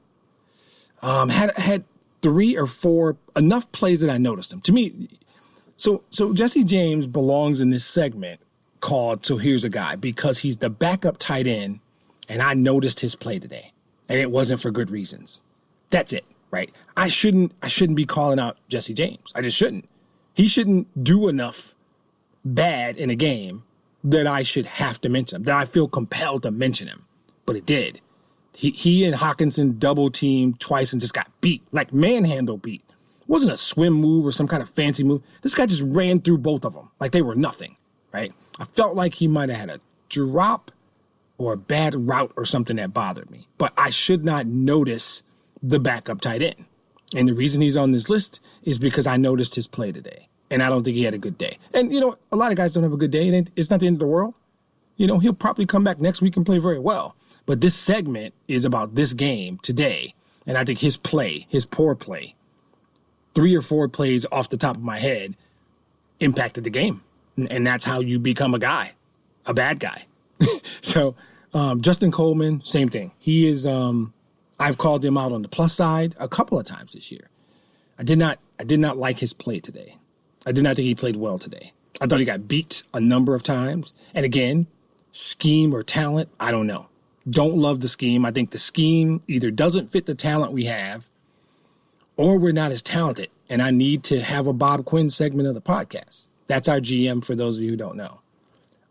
B: had 3 or 4 enough plays that I noticed him. To me, so Jesse James belongs in this segment called So Here's a Guy because he's the backup tight end, and I noticed his play today, and it wasn't for good reasons. That's it, right? I shouldn't be calling out Jesse James. I just shouldn't. He shouldn't do enough bad in a game that I should have to mention him, that I feel compelled to mention him. But it did. He and Hawkinson double teamed twice and just got beat, like manhandle beat. It wasn't a swim move or some kind of fancy move. This guy just ran through both of them like they were nothing, right? I felt like he might have had a drop or a bad route or something that bothered me. But I should not notice the backup tight end. And the reason he's on this list is because I noticed his play today. And I don't think he had a good day. And, you know, a lot of guys don't have a good day. It's not the end of the world. You know, he'll probably come back next week and play very well. But this segment is about this game today. And I think his play, his poor play, 3 or 4 plays off the top of my head impacted the game. And that's how you become a guy, a bad guy. So Justin Coleman, same thing. He is, I've called him out on the plus side a couple of times this year. I did not like his play today. I did not think he played well today. I thought he got beat a number of times. And again, scheme or talent, I don't know. Don't love the scheme. I think the scheme either doesn't fit the talent we have or we're not as talented. And I need to have a Bob Quinn segment of the podcast. That's our GM for those of you who don't know.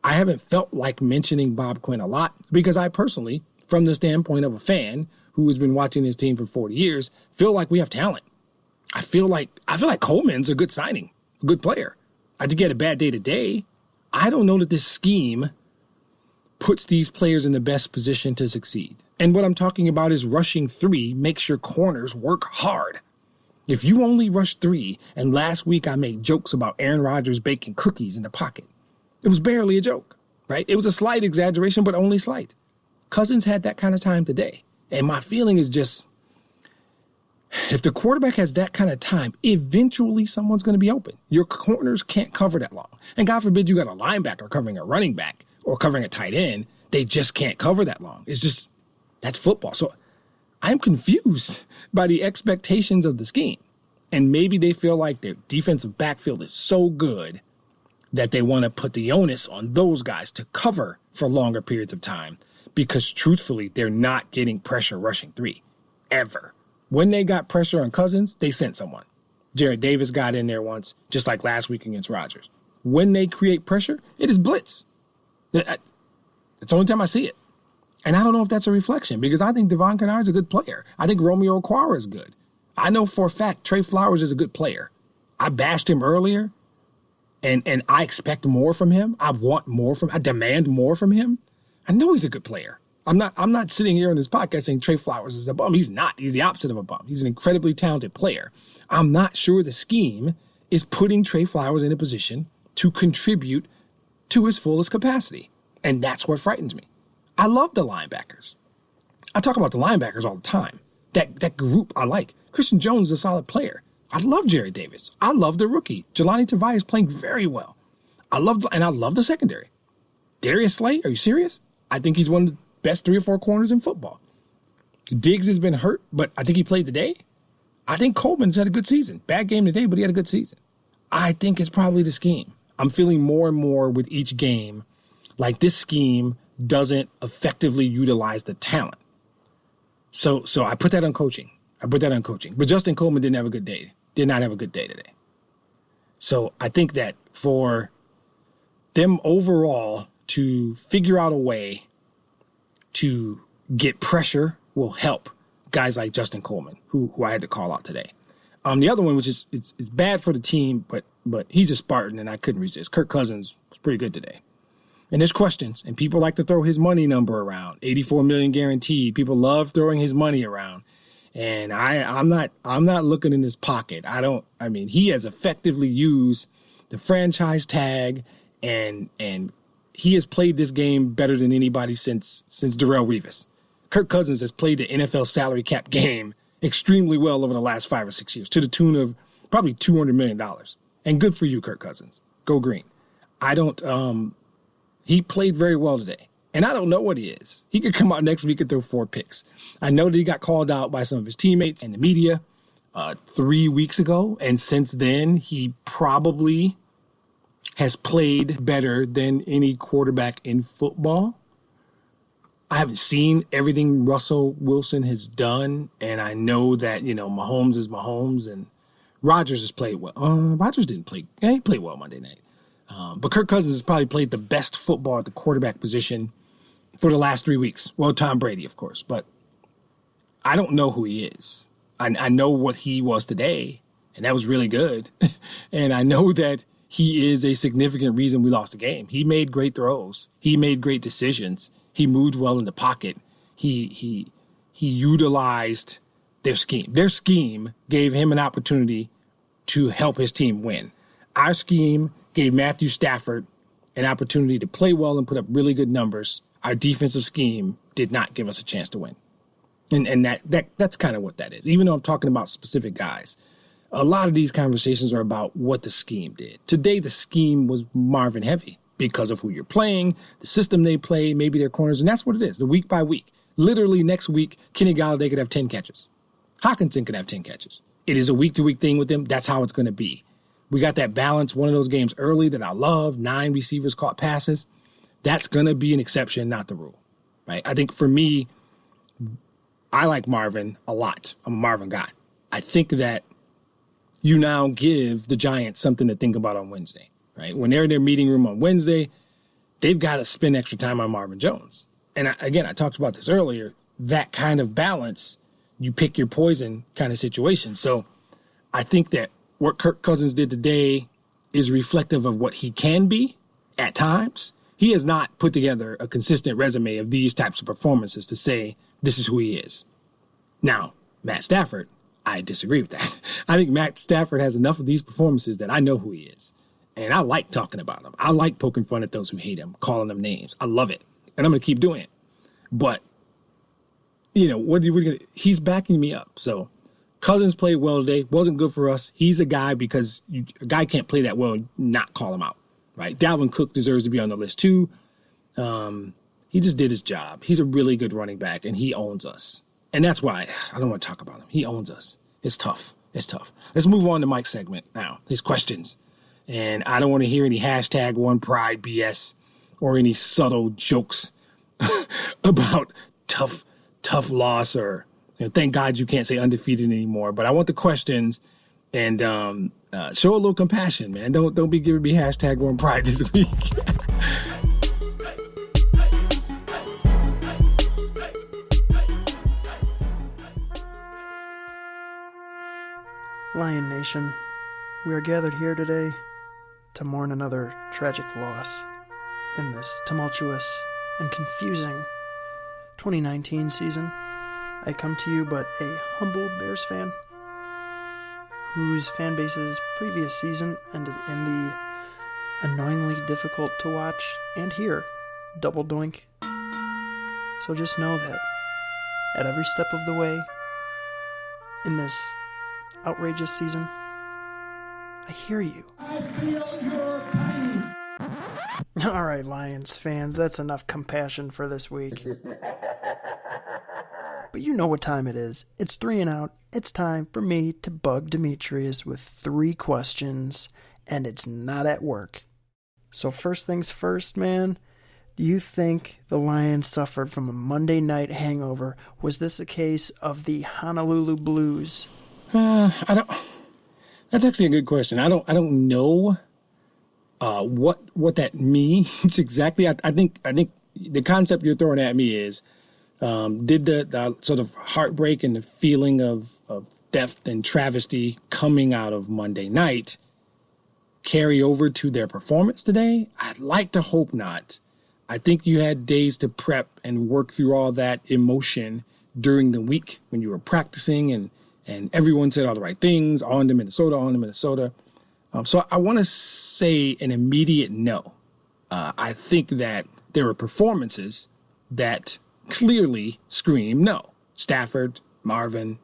B: I haven't felt like mentioning Bob Quinn a lot because I personally, from the standpoint of a fan who has been watching this team for 40 years, feel like we have talent. I feel like Coleman's a good signing, a good player. I think he had a bad day today. I don't know that this scheme puts these players in the best position to succeed. And what I'm talking about is rushing 3 makes your corners work hard. If you only rush 3, and last week I made jokes about Aaron Rodgers baking cookies in the pocket, it was barely a joke, right? It was a slight exaggeration, but only slight. Cousins had that kind of time today. And my feeling is just, if the quarterback has that kind of time, eventually someone's going to be open. Your corners can't cover that long. And God forbid you got a linebacker covering a running back or covering a tight end. They just can't cover that long. It's just, that's football. So I'm confused by the expectations of the scheme. And maybe they feel like their defensive backfield is so good that they want to put the onus on those guys to cover for longer periods of time because, truthfully, they're not getting pressure rushing 3, ever. When they got pressure on Cousins, they sent someone. Jared Davis got in there once, just like last week against Rodgers. When they create pressure, it is blitz. It's the only time I see it. And I don't know if that's a reflection because I think Devon Kennard's a good player. I think Romeo Okwara is good. I know for a fact Trey Flowers is a good player. I bashed him earlier, and I expect more from him. I demand more from him. I know he's a good player. I'm not sitting here on this podcast saying Trey Flowers is a bum. He's not. He's the opposite of a bum. He's an incredibly talented player. I'm not sure the scheme is putting Trey Flowers in a position to contribute to his fullest capacity. And that's what frightens me. I love the linebackers. I talk about the linebackers all the time. That group I like. Christian Jones is a solid player. I love Jared Davis. I love the rookie. Jelani Tavai is playing very well. I love the secondary. Darius Slay, are you serious? I think he's one of the best 3 or 4 corners in football. Diggs has been hurt, but I think he played today. I think Coleman's had a good season. Bad game today, but he had a good season. I think it's probably the scheme. I'm feeling more and more with each game like this scheme doesn't effectively utilize the talent. So I put that on coaching. But Justin Coleman did not have a good day today. So I think that for them overall to figure out a way to get pressure will help guys like Justin Coleman, who I had to call out today. The other one, which is it's bad for the team, but he's a Spartan and I couldn't resist. Kirk Cousins was pretty good today. And there's questions, and people like to throw his money number around, 84 million guaranteed. People love throwing his money around. And I'm not looking in his pocket. He has effectively used the franchise tag and he has played this game better than anybody since Darrelle Revis. Kirk Cousins has played the NFL salary cap game extremely well over the last 5 or 6 years to the tune of probably $200 million. And good for you, Kirk Cousins. Go green. He played very well today. And I don't know what he is. He could come out next week and throw 4 picks. I know that he got called out by some of his teammates and the media 3 weeks ago. And since then, he probably has played better than any quarterback in football. I haven't seen everything Russell Wilson has done. And I know that, Mahomes is Mahomes and Rodgers has played well. Rodgers didn't play. Yeah, he played well Monday night. But Kirk Cousins has probably played the best football at the quarterback position for the last 3 weeks. Well, Tom Brady, of course, but I don't know who he is. I know what he was today, and that was really good. And I know that he is a significant reason we lost the game. He made great throws. He made great decisions. He moved well in the pocket. He utilized their scheme. Their scheme gave him an opportunity to help his team win. Our scheme gave Matthew Stafford an opportunity to play well and put up really good numbers. Our defensive scheme did not give us a chance to win. And that's kind of what that is. Even though I'm talking about specific guys, a lot of these conversations are about what the scheme did. Today, the scheme was Marvin heavy because of who you're playing, the system they play, maybe their corners. And that's what it is, the week by week. Literally next week, Kenny Golladay could have 10 catches. Hockenson could have 10 catches. It is a week-to-week thing with them. That's how it's going to be. We got that balance, one of those games early that I love, 9 receivers caught passes. That's going to be an exception, not the rule, right? I think for me, I like Marvin a lot. I'm a Marvin guy. I think that you now give the Giants something to think about on Wednesday, right? When they're in their meeting room on Wednesday, they've got to spend extra time on Marvin Jones. And I talked about this earlier, that kind of balance, you pick your poison kind of situation. So I think that what Kirk Cousins did today is reflective of what he can be at times. He has not put together a consistent resume of these types of performances to say this is who he is. Now, Matt Stafford, I disagree with that. I think Matt Stafford has enough of these performances that I know who he is. And I like talking about him. I like poking fun at those who hate him, calling them names. I love it. And I'm going to keep doing it. But, he's backing me up. So Cousins played well today. Wasn't good for us. He's a guy because a guy can't play that well and not call him out, right? Dalvin Cook deserves to be on the list too. He just did his job. He's a really good running back, and he owns us. And that's why I don't want to talk about him. He owns us. It's tough. It's tough. Let's move on to Mike's segment now, his questions. And I don't want to hear any #1Pride BS or any subtle jokes about tough loss or thank God you can't say undefeated anymore. But I want the questions and show a little compassion, man. Don't be giving me #1Pride this week.
A: Lion Nation, we are gathered here today to mourn another tragic loss in this tumultuous and confusing 2019 season. I come to you but a humble Bears fan whose fan base's previous season ended in the annoyingly difficult to watch and hear double doink. So just know that at every step of the way in this outrageous season, I hear you. I feel your pain. All right, Lions fans, that's enough compassion for this week. But you know what time it is. It's 3 and out. It's time for me to bug Demetrius with 3 questions, and it's not at work. So first things first, man. Do you think the Lions suffered from a Monday night hangover? Was this a case of the Honolulu Blues?
B: I don't. That's actually a good question. I don't know what that means exactly. I think the concept you're throwing at me is did the sort of heartbreak and the feeling of depth and travesty coming out of Monday night carry over to their performance today? I'd like to hope not. I think you had days to prep and work through all that emotion during the week when you were practicing and everyone said all the right things, on to Minnesota. So I want to say an immediate no. I think that there were performances that clearly scream no. Stafford, Marvin.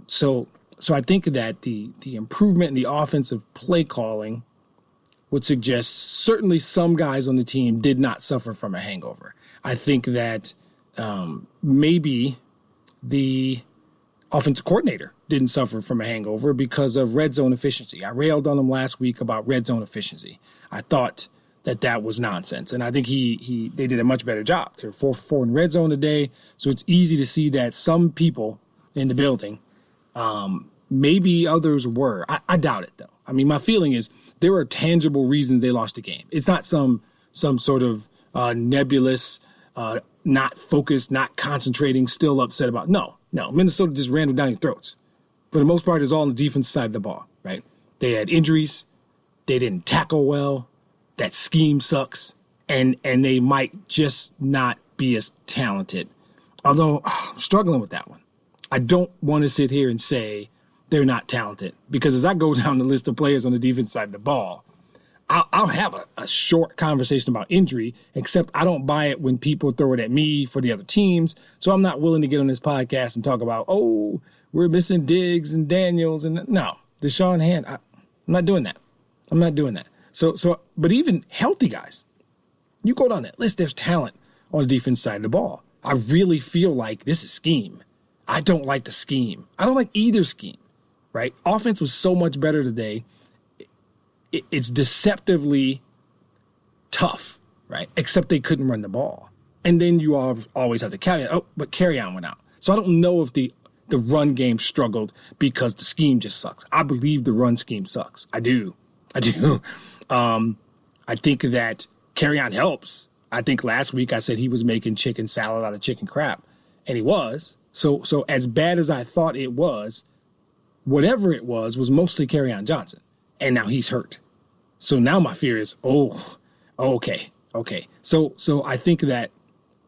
B: So I think that the improvement in the offensive play calling would suggest certainly some guys on the team did not suffer from a hangover. I think that maybe the offensive coordinator didn't suffer from a hangover because of red zone efficiency. I railed on him last week about red zone efficiency. I thought that was nonsense, and I think they did a much better job. They were 4 for 4 in red zone today, so it's easy to see that some people in the building, maybe others were. I doubt it, though. I mean, my feeling is there are tangible reasons they lost the game. It's not some sort of nebulous, not focused, not concentrating, still upset about. No, Minnesota just ran them down your throats. For the most part, it's all on the defense side of the ball, right? They had injuries. They didn't tackle well. That scheme sucks. And they might just not be as talented. Although I'm struggling with that one. I don't want to sit here and say they're not talented because as I go down the list of players on the defense side of the ball, I'll have a short conversation about injury, except I don't buy it when people throw it at me for the other teams. So I'm not willing to get on this podcast and talk about, we're missing Diggs and Daniels. And no, Deshaun Hand, I'm not doing that. So, but even healthy guys, you go down that list, there's talent on the defense side of the ball. I really feel like this is scheme. I don't like the scheme. I don't like either scheme, right? Offense was so much better today. It's deceptively tough, right? Except they couldn't run the ball. And then you always have the caveat, but Carry-On went out. So I don't know if the run game struggled because the scheme just sucks. I believe the run scheme sucks. I do. I think that Carry-On helps. I think last week I said he was making chicken salad out of chicken crap, and he was. So as bad as I thought it was, whatever it was mostly Carry-On Johnson. And now he's hurt. So now my fear is, okay. So I think that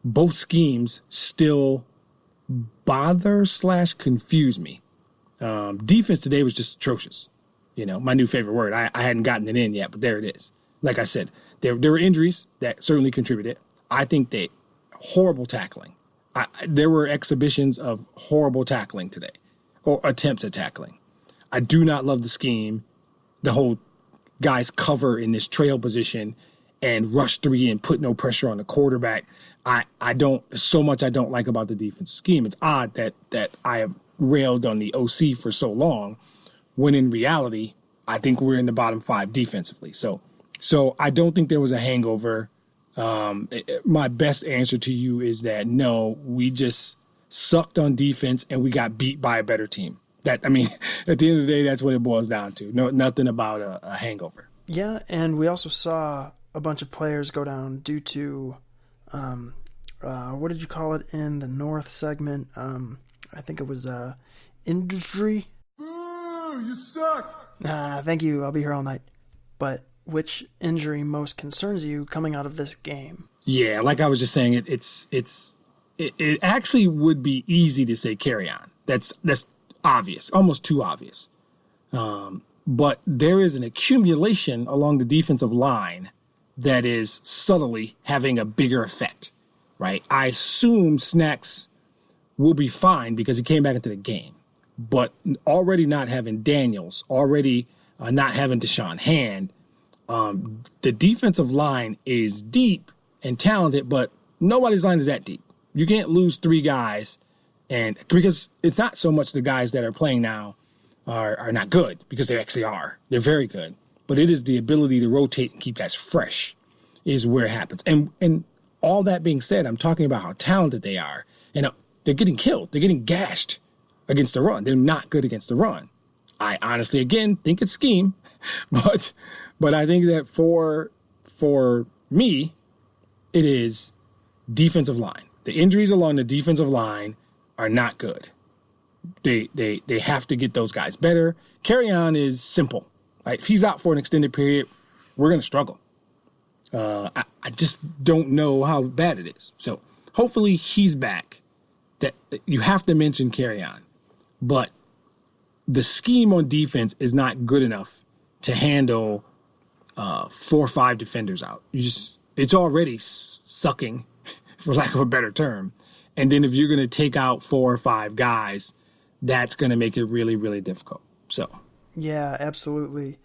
B: both schemes still bother/confuse me. Defense today was just atrocious. My new favorite word. I hadn't gotten it in yet, but there it is. Like I said, there were injuries that certainly contributed. I think horrible tackling. There were exhibitions of horrible tackling today, or attempts at tackling. I do not love the scheme, the whole guys cover in this trail position and rush three and put no pressure on the quarterback. I don't like about the defense scheme. It's odd that I have railed on the OC for so long, when in reality, I think we're in the bottom 5 defensively. So I don't think there was a hangover. My best answer to you is that no, we just sucked on defense and we got beat by a better team. At the end of the day, that's what it boils down to. No, nothing about a hangover.
A: Yeah, and we also saw a bunch of players go down due to, what did you call it in the North segment? I think it was injury.
C: Boo! You suck!
A: Thank you. I'll be here all night. But which injury most concerns you coming out of this game?
B: Yeah, like I was just saying, it actually would be easy to say carry on. That's obvious, almost too obvious. But there is an accumulation along the defensive line that is subtly having a bigger effect, right? I assume Snacks will be fine because he came back into the game. But already not having Daniels, already not having Deshaun Hand, the defensive line is deep and talented, but nobody's line is that deep. You can't lose 3 guys, and because it's not so much the guys that are playing now are not good, because they actually are. They're very good. But it is the ability to rotate and keep guys fresh is where it happens. And all that being said, I'm talking about how talented they are. And they're getting killed. They're getting gashed against the run. They're not good against the run. I honestly, again, think it's scheme. But I think that for me, it is defensive line. The injuries along the defensive line are not good. They have to get those guys better. Carry on is simple. Right? If he's out for an extended period, we're going to struggle. I just don't know how bad it is. So hopefully he's back. That you have to mention carry on. But the scheme on defense is not good enough to handle 4 or 5 defenders out. It's already sucking, for lack of a better term. And then if you're going to take out 4 or 5 guys, that's going to make it really, really difficult. So,
A: yeah, absolutely.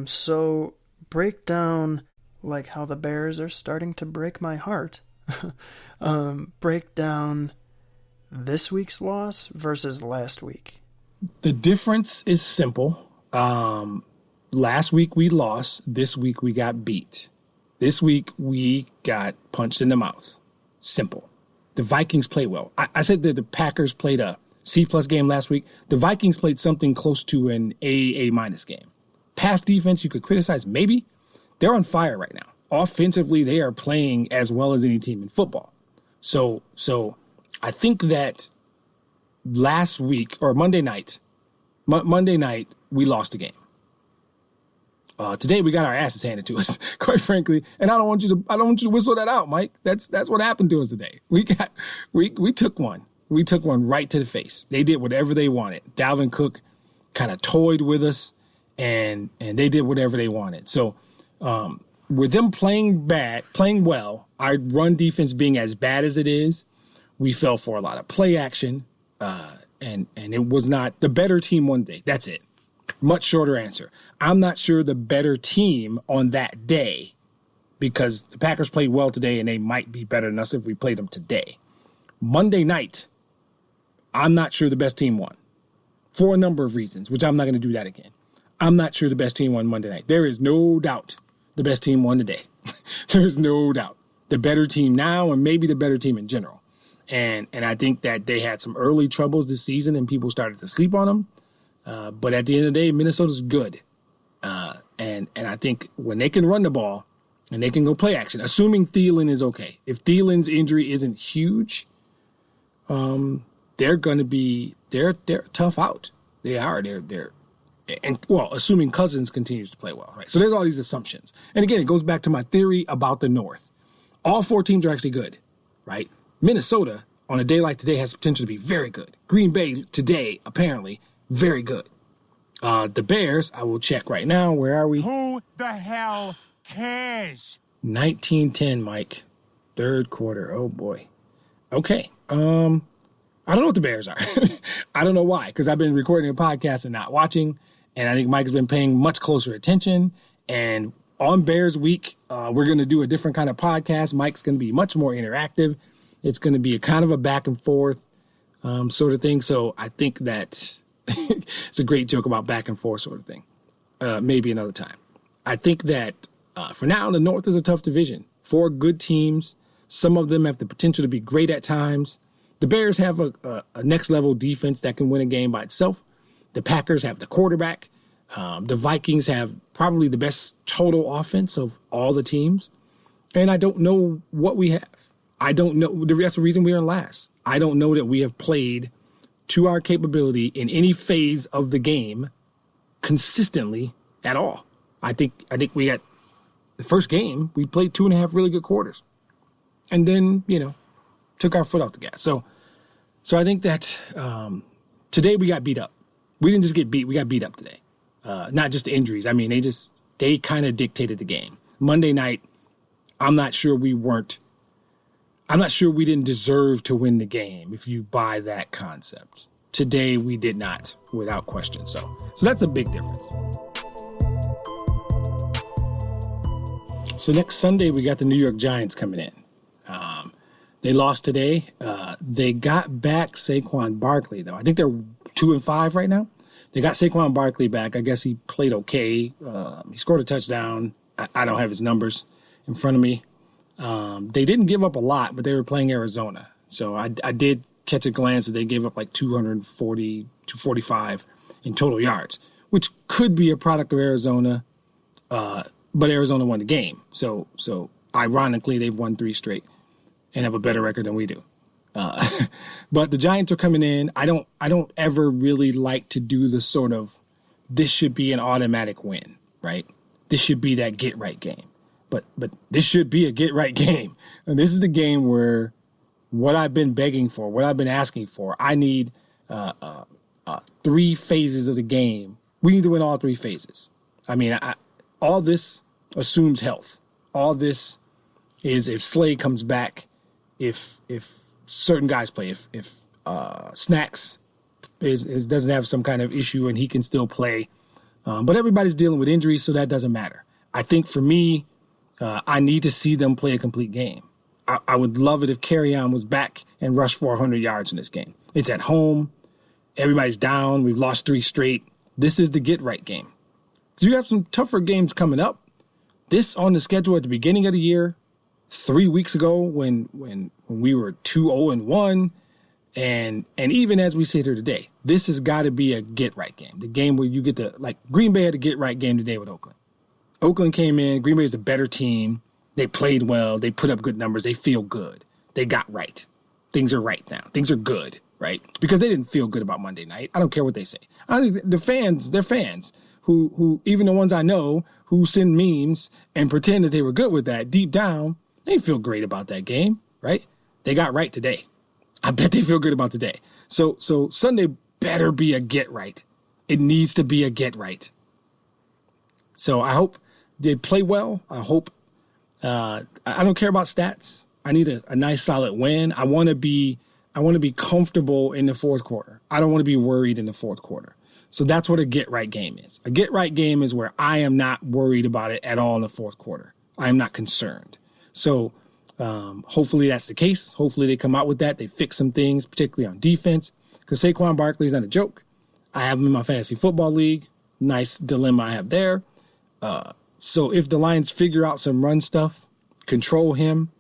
A: So break down like how the Bears are starting to break my heart. Break down this week's loss versus last week.
B: The difference is simple. Last week we lost. This week we got beat. This week we got punched in the mouth. Simple. The Vikings play well. I said that the Packers played a C+ game last week. The Vikings played something close to an A- game. Pass defense you could criticize, maybe. They're on fire right now. Offensively, they are playing as well as any team in football. So I think that last week or Monday night, we lost the game. Today we got our asses handed to us, quite frankly, and I don't want you to whistle that out, Mike. That's what happened to us today. We took one. We took one right to the face. They did whatever they wanted. Dalvin Cook kind of toyed with us, and they did whatever they wanted. So with them playing well, our run defense being as bad as it is, we fell for a lot of play action, and it was not the better team one day. That's it. Much shorter answer. I'm not sure the better team on that day, because the Packers played well today, and they might be better than us if we played them today. Monday night, I'm not sure the best team won for a number of reasons, which I'm not going to do that again. I'm not sure the best team won Monday night. There is no doubt the best team won today. There is no doubt. The better team now, and maybe the better team in general. And I think that they had some early troubles this season, and people started to sleep on them. But at the end of the day, Minnesota's good. And I think when they can run the ball and they can go play action, assuming Thielen is okay. If Thielen's injury isn't huge, they're going to be they're tough out. They are. Assuming Cousins continues to play well, right? So there's all these assumptions. And again, it goes back to my theory about the North. All 4 teams are actually good, right? Minnesota, on a day like today, has potential to be very good. Green Bay today, apparently, very good. The Bears, I will check right now. Where are we?
C: Who the hell cares?
B: 19-10, Mike. Third quarter. Oh, boy. Okay. I don't know what the Bears are. I don't know why, because I've been recording a podcast and not watching, and I think Mike has been paying much closer attention, and on Bears week, we're going to do a different kind of podcast. Mike's going to be much more interactive. It's going to be a kind of a back and forth sort of thing. So I think that it's a great joke about back and forth sort of thing. Maybe another time. I think that for now, the North is a tough division. 4 good teams. Some of them have the potential to be great at times. The Bears have a next-level defense that can win a game by itself. The Packers have the quarterback. The Vikings have probably the best total offense of all the teams. And I don't know what we have. I don't know. That's the reason we are last. I don't know that we have played to our capability in any phase of the game consistently at all. I think we got the first game, we played 2.5 really good quarters. And then, took our foot off the gas. So I think that today we got beat up. We didn't just get beat. We got beat up today. Not just the injuries. I mean, they kind of dictated the game. Monday night, I'm not sure we didn't deserve to win the game if you buy that concept. Today we did not, without question. So that's a big difference. So next Sunday, we got the New York Giants coming in. They lost today. They got back Saquon Barkley, though. I think they're 2-5 right now. They got Saquon Barkley back. I guess he played okay. He scored a touchdown. I don't have his numbers in front of me. They didn't give up a lot, but they were playing Arizona. So I did catch a glance that they gave up like 240, 245 in total yards, which could be a product of Arizona. But Arizona won the game. So ironically, they've won 3 straight and have a better record than we do. But the Giants are coming in. I don't ever really like to do the sort of, this should be an automatic win, right? This should be that get right game. But this should be a get right game. And this is the game where what I've been begging for, what I've been asking for, I need 3 phases of the game. We need to win all 3 phases. I mean, all this assumes health. All this is if Slade comes back, if certain guys play, if Snacks doesn't have some kind of issue and he can still play. But everybody's dealing with injuries, so that doesn't matter. I think for me, I need to see them play a complete game. I would love it if Kerryon was back and rushed for 100 yards in this game. It's at home. Everybody's down. We've lost 3 straight. This is the get-right game. You have some tougher games coming up. This on the schedule at the beginning of the year, 3 weeks ago when we were 2-0-1, and even as we sit here today, this has got to be a get-right game. The game where you get the, like Green Bay had a get-right game today with Oakland. Oakland came in. Green Bay is a better team. They played well. They put up good numbers. They feel good. They got right. Things are right now. Things are good, right? Because they didn't feel good about Monday night. I don't care what they say. I think the fans, they're fans who even the ones I know who send memes and pretend that they were good with that, deep down, they feel great about that game, right? They got right today. I bet they feel good about today. So Sunday better be a get right. It needs to be a get right. So I hope they play well. I hope I don't care about stats. I need a nice solid win. I want to be comfortable in the fourth quarter. I don't want to be worried in the fourth quarter. So that's what a get right game is. A get right game is where I am not worried about it at all in the fourth quarter. I am not concerned. So hopefully that's the case. Hopefully they come out with that. They fix some things, particularly on defense, because Saquon Barkley is not a joke. I have him in my fantasy football league. Nice dilemma I have there. So if the Lions figure out some run stuff, control him,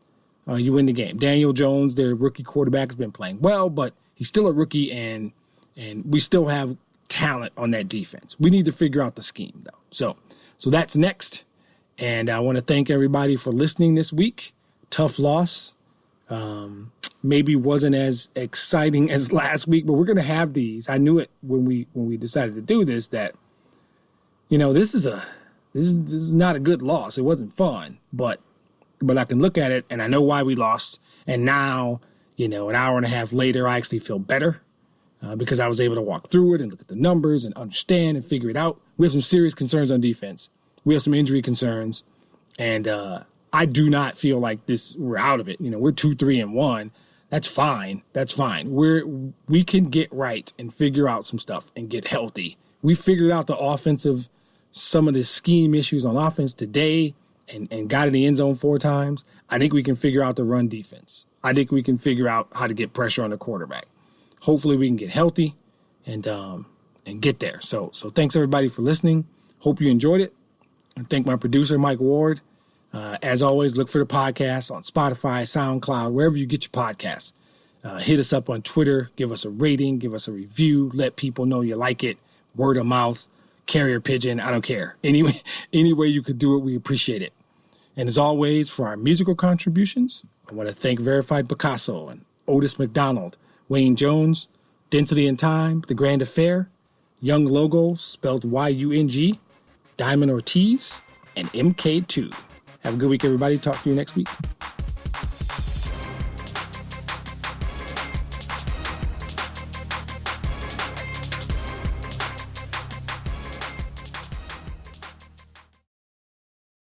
B: you win the game. Daniel Jones, their rookie quarterback, has been playing well, but he's still a rookie, and we still have talent on that defense. We need to figure out the scheme, though. So that's next. And I want to thank everybody for listening this week. Tough loss. Maybe wasn't as exciting as last week, but we're going to have these. I knew it when we decided to do this, that, this is not a good loss. It wasn't fun, but I can look at it and I know why we lost. And now, an hour and a half later, I actually feel better because I was able to walk through it and look at the numbers and understand and figure it out. We have some serious concerns on defense. We have some injury concerns, and I do not feel like we're out of it. We're 2-3-1. That's fine. That's fine. We can get right and figure out some stuff and get healthy. We figured out the offensive some of the scheme issues on offense today and got in the end zone 4 times, I think we can figure out the run defense. I think we can figure out how to get pressure on the quarterback. Hopefully we can get healthy and get there. So thanks everybody for listening. Hope you enjoyed it. And thank my producer, Mike Ward. As always, look for the podcast on Spotify, SoundCloud, wherever you get your podcasts. Hit us up on Twitter. Give us a rating. Give us a review. Let people know you like it. Word of mouth, carrier pigeon. I don't care. Any way you could do it, we appreciate it. And as always, for our musical contributions, I want to thank Verified Picasso and Otis McDonald, Wayne Jones, Density and Time, The Grand Affair, Young Logos, spelled Y-U-N-G, Diamond Ortiz, and MK2. Have a good week, everybody. Talk to you next week.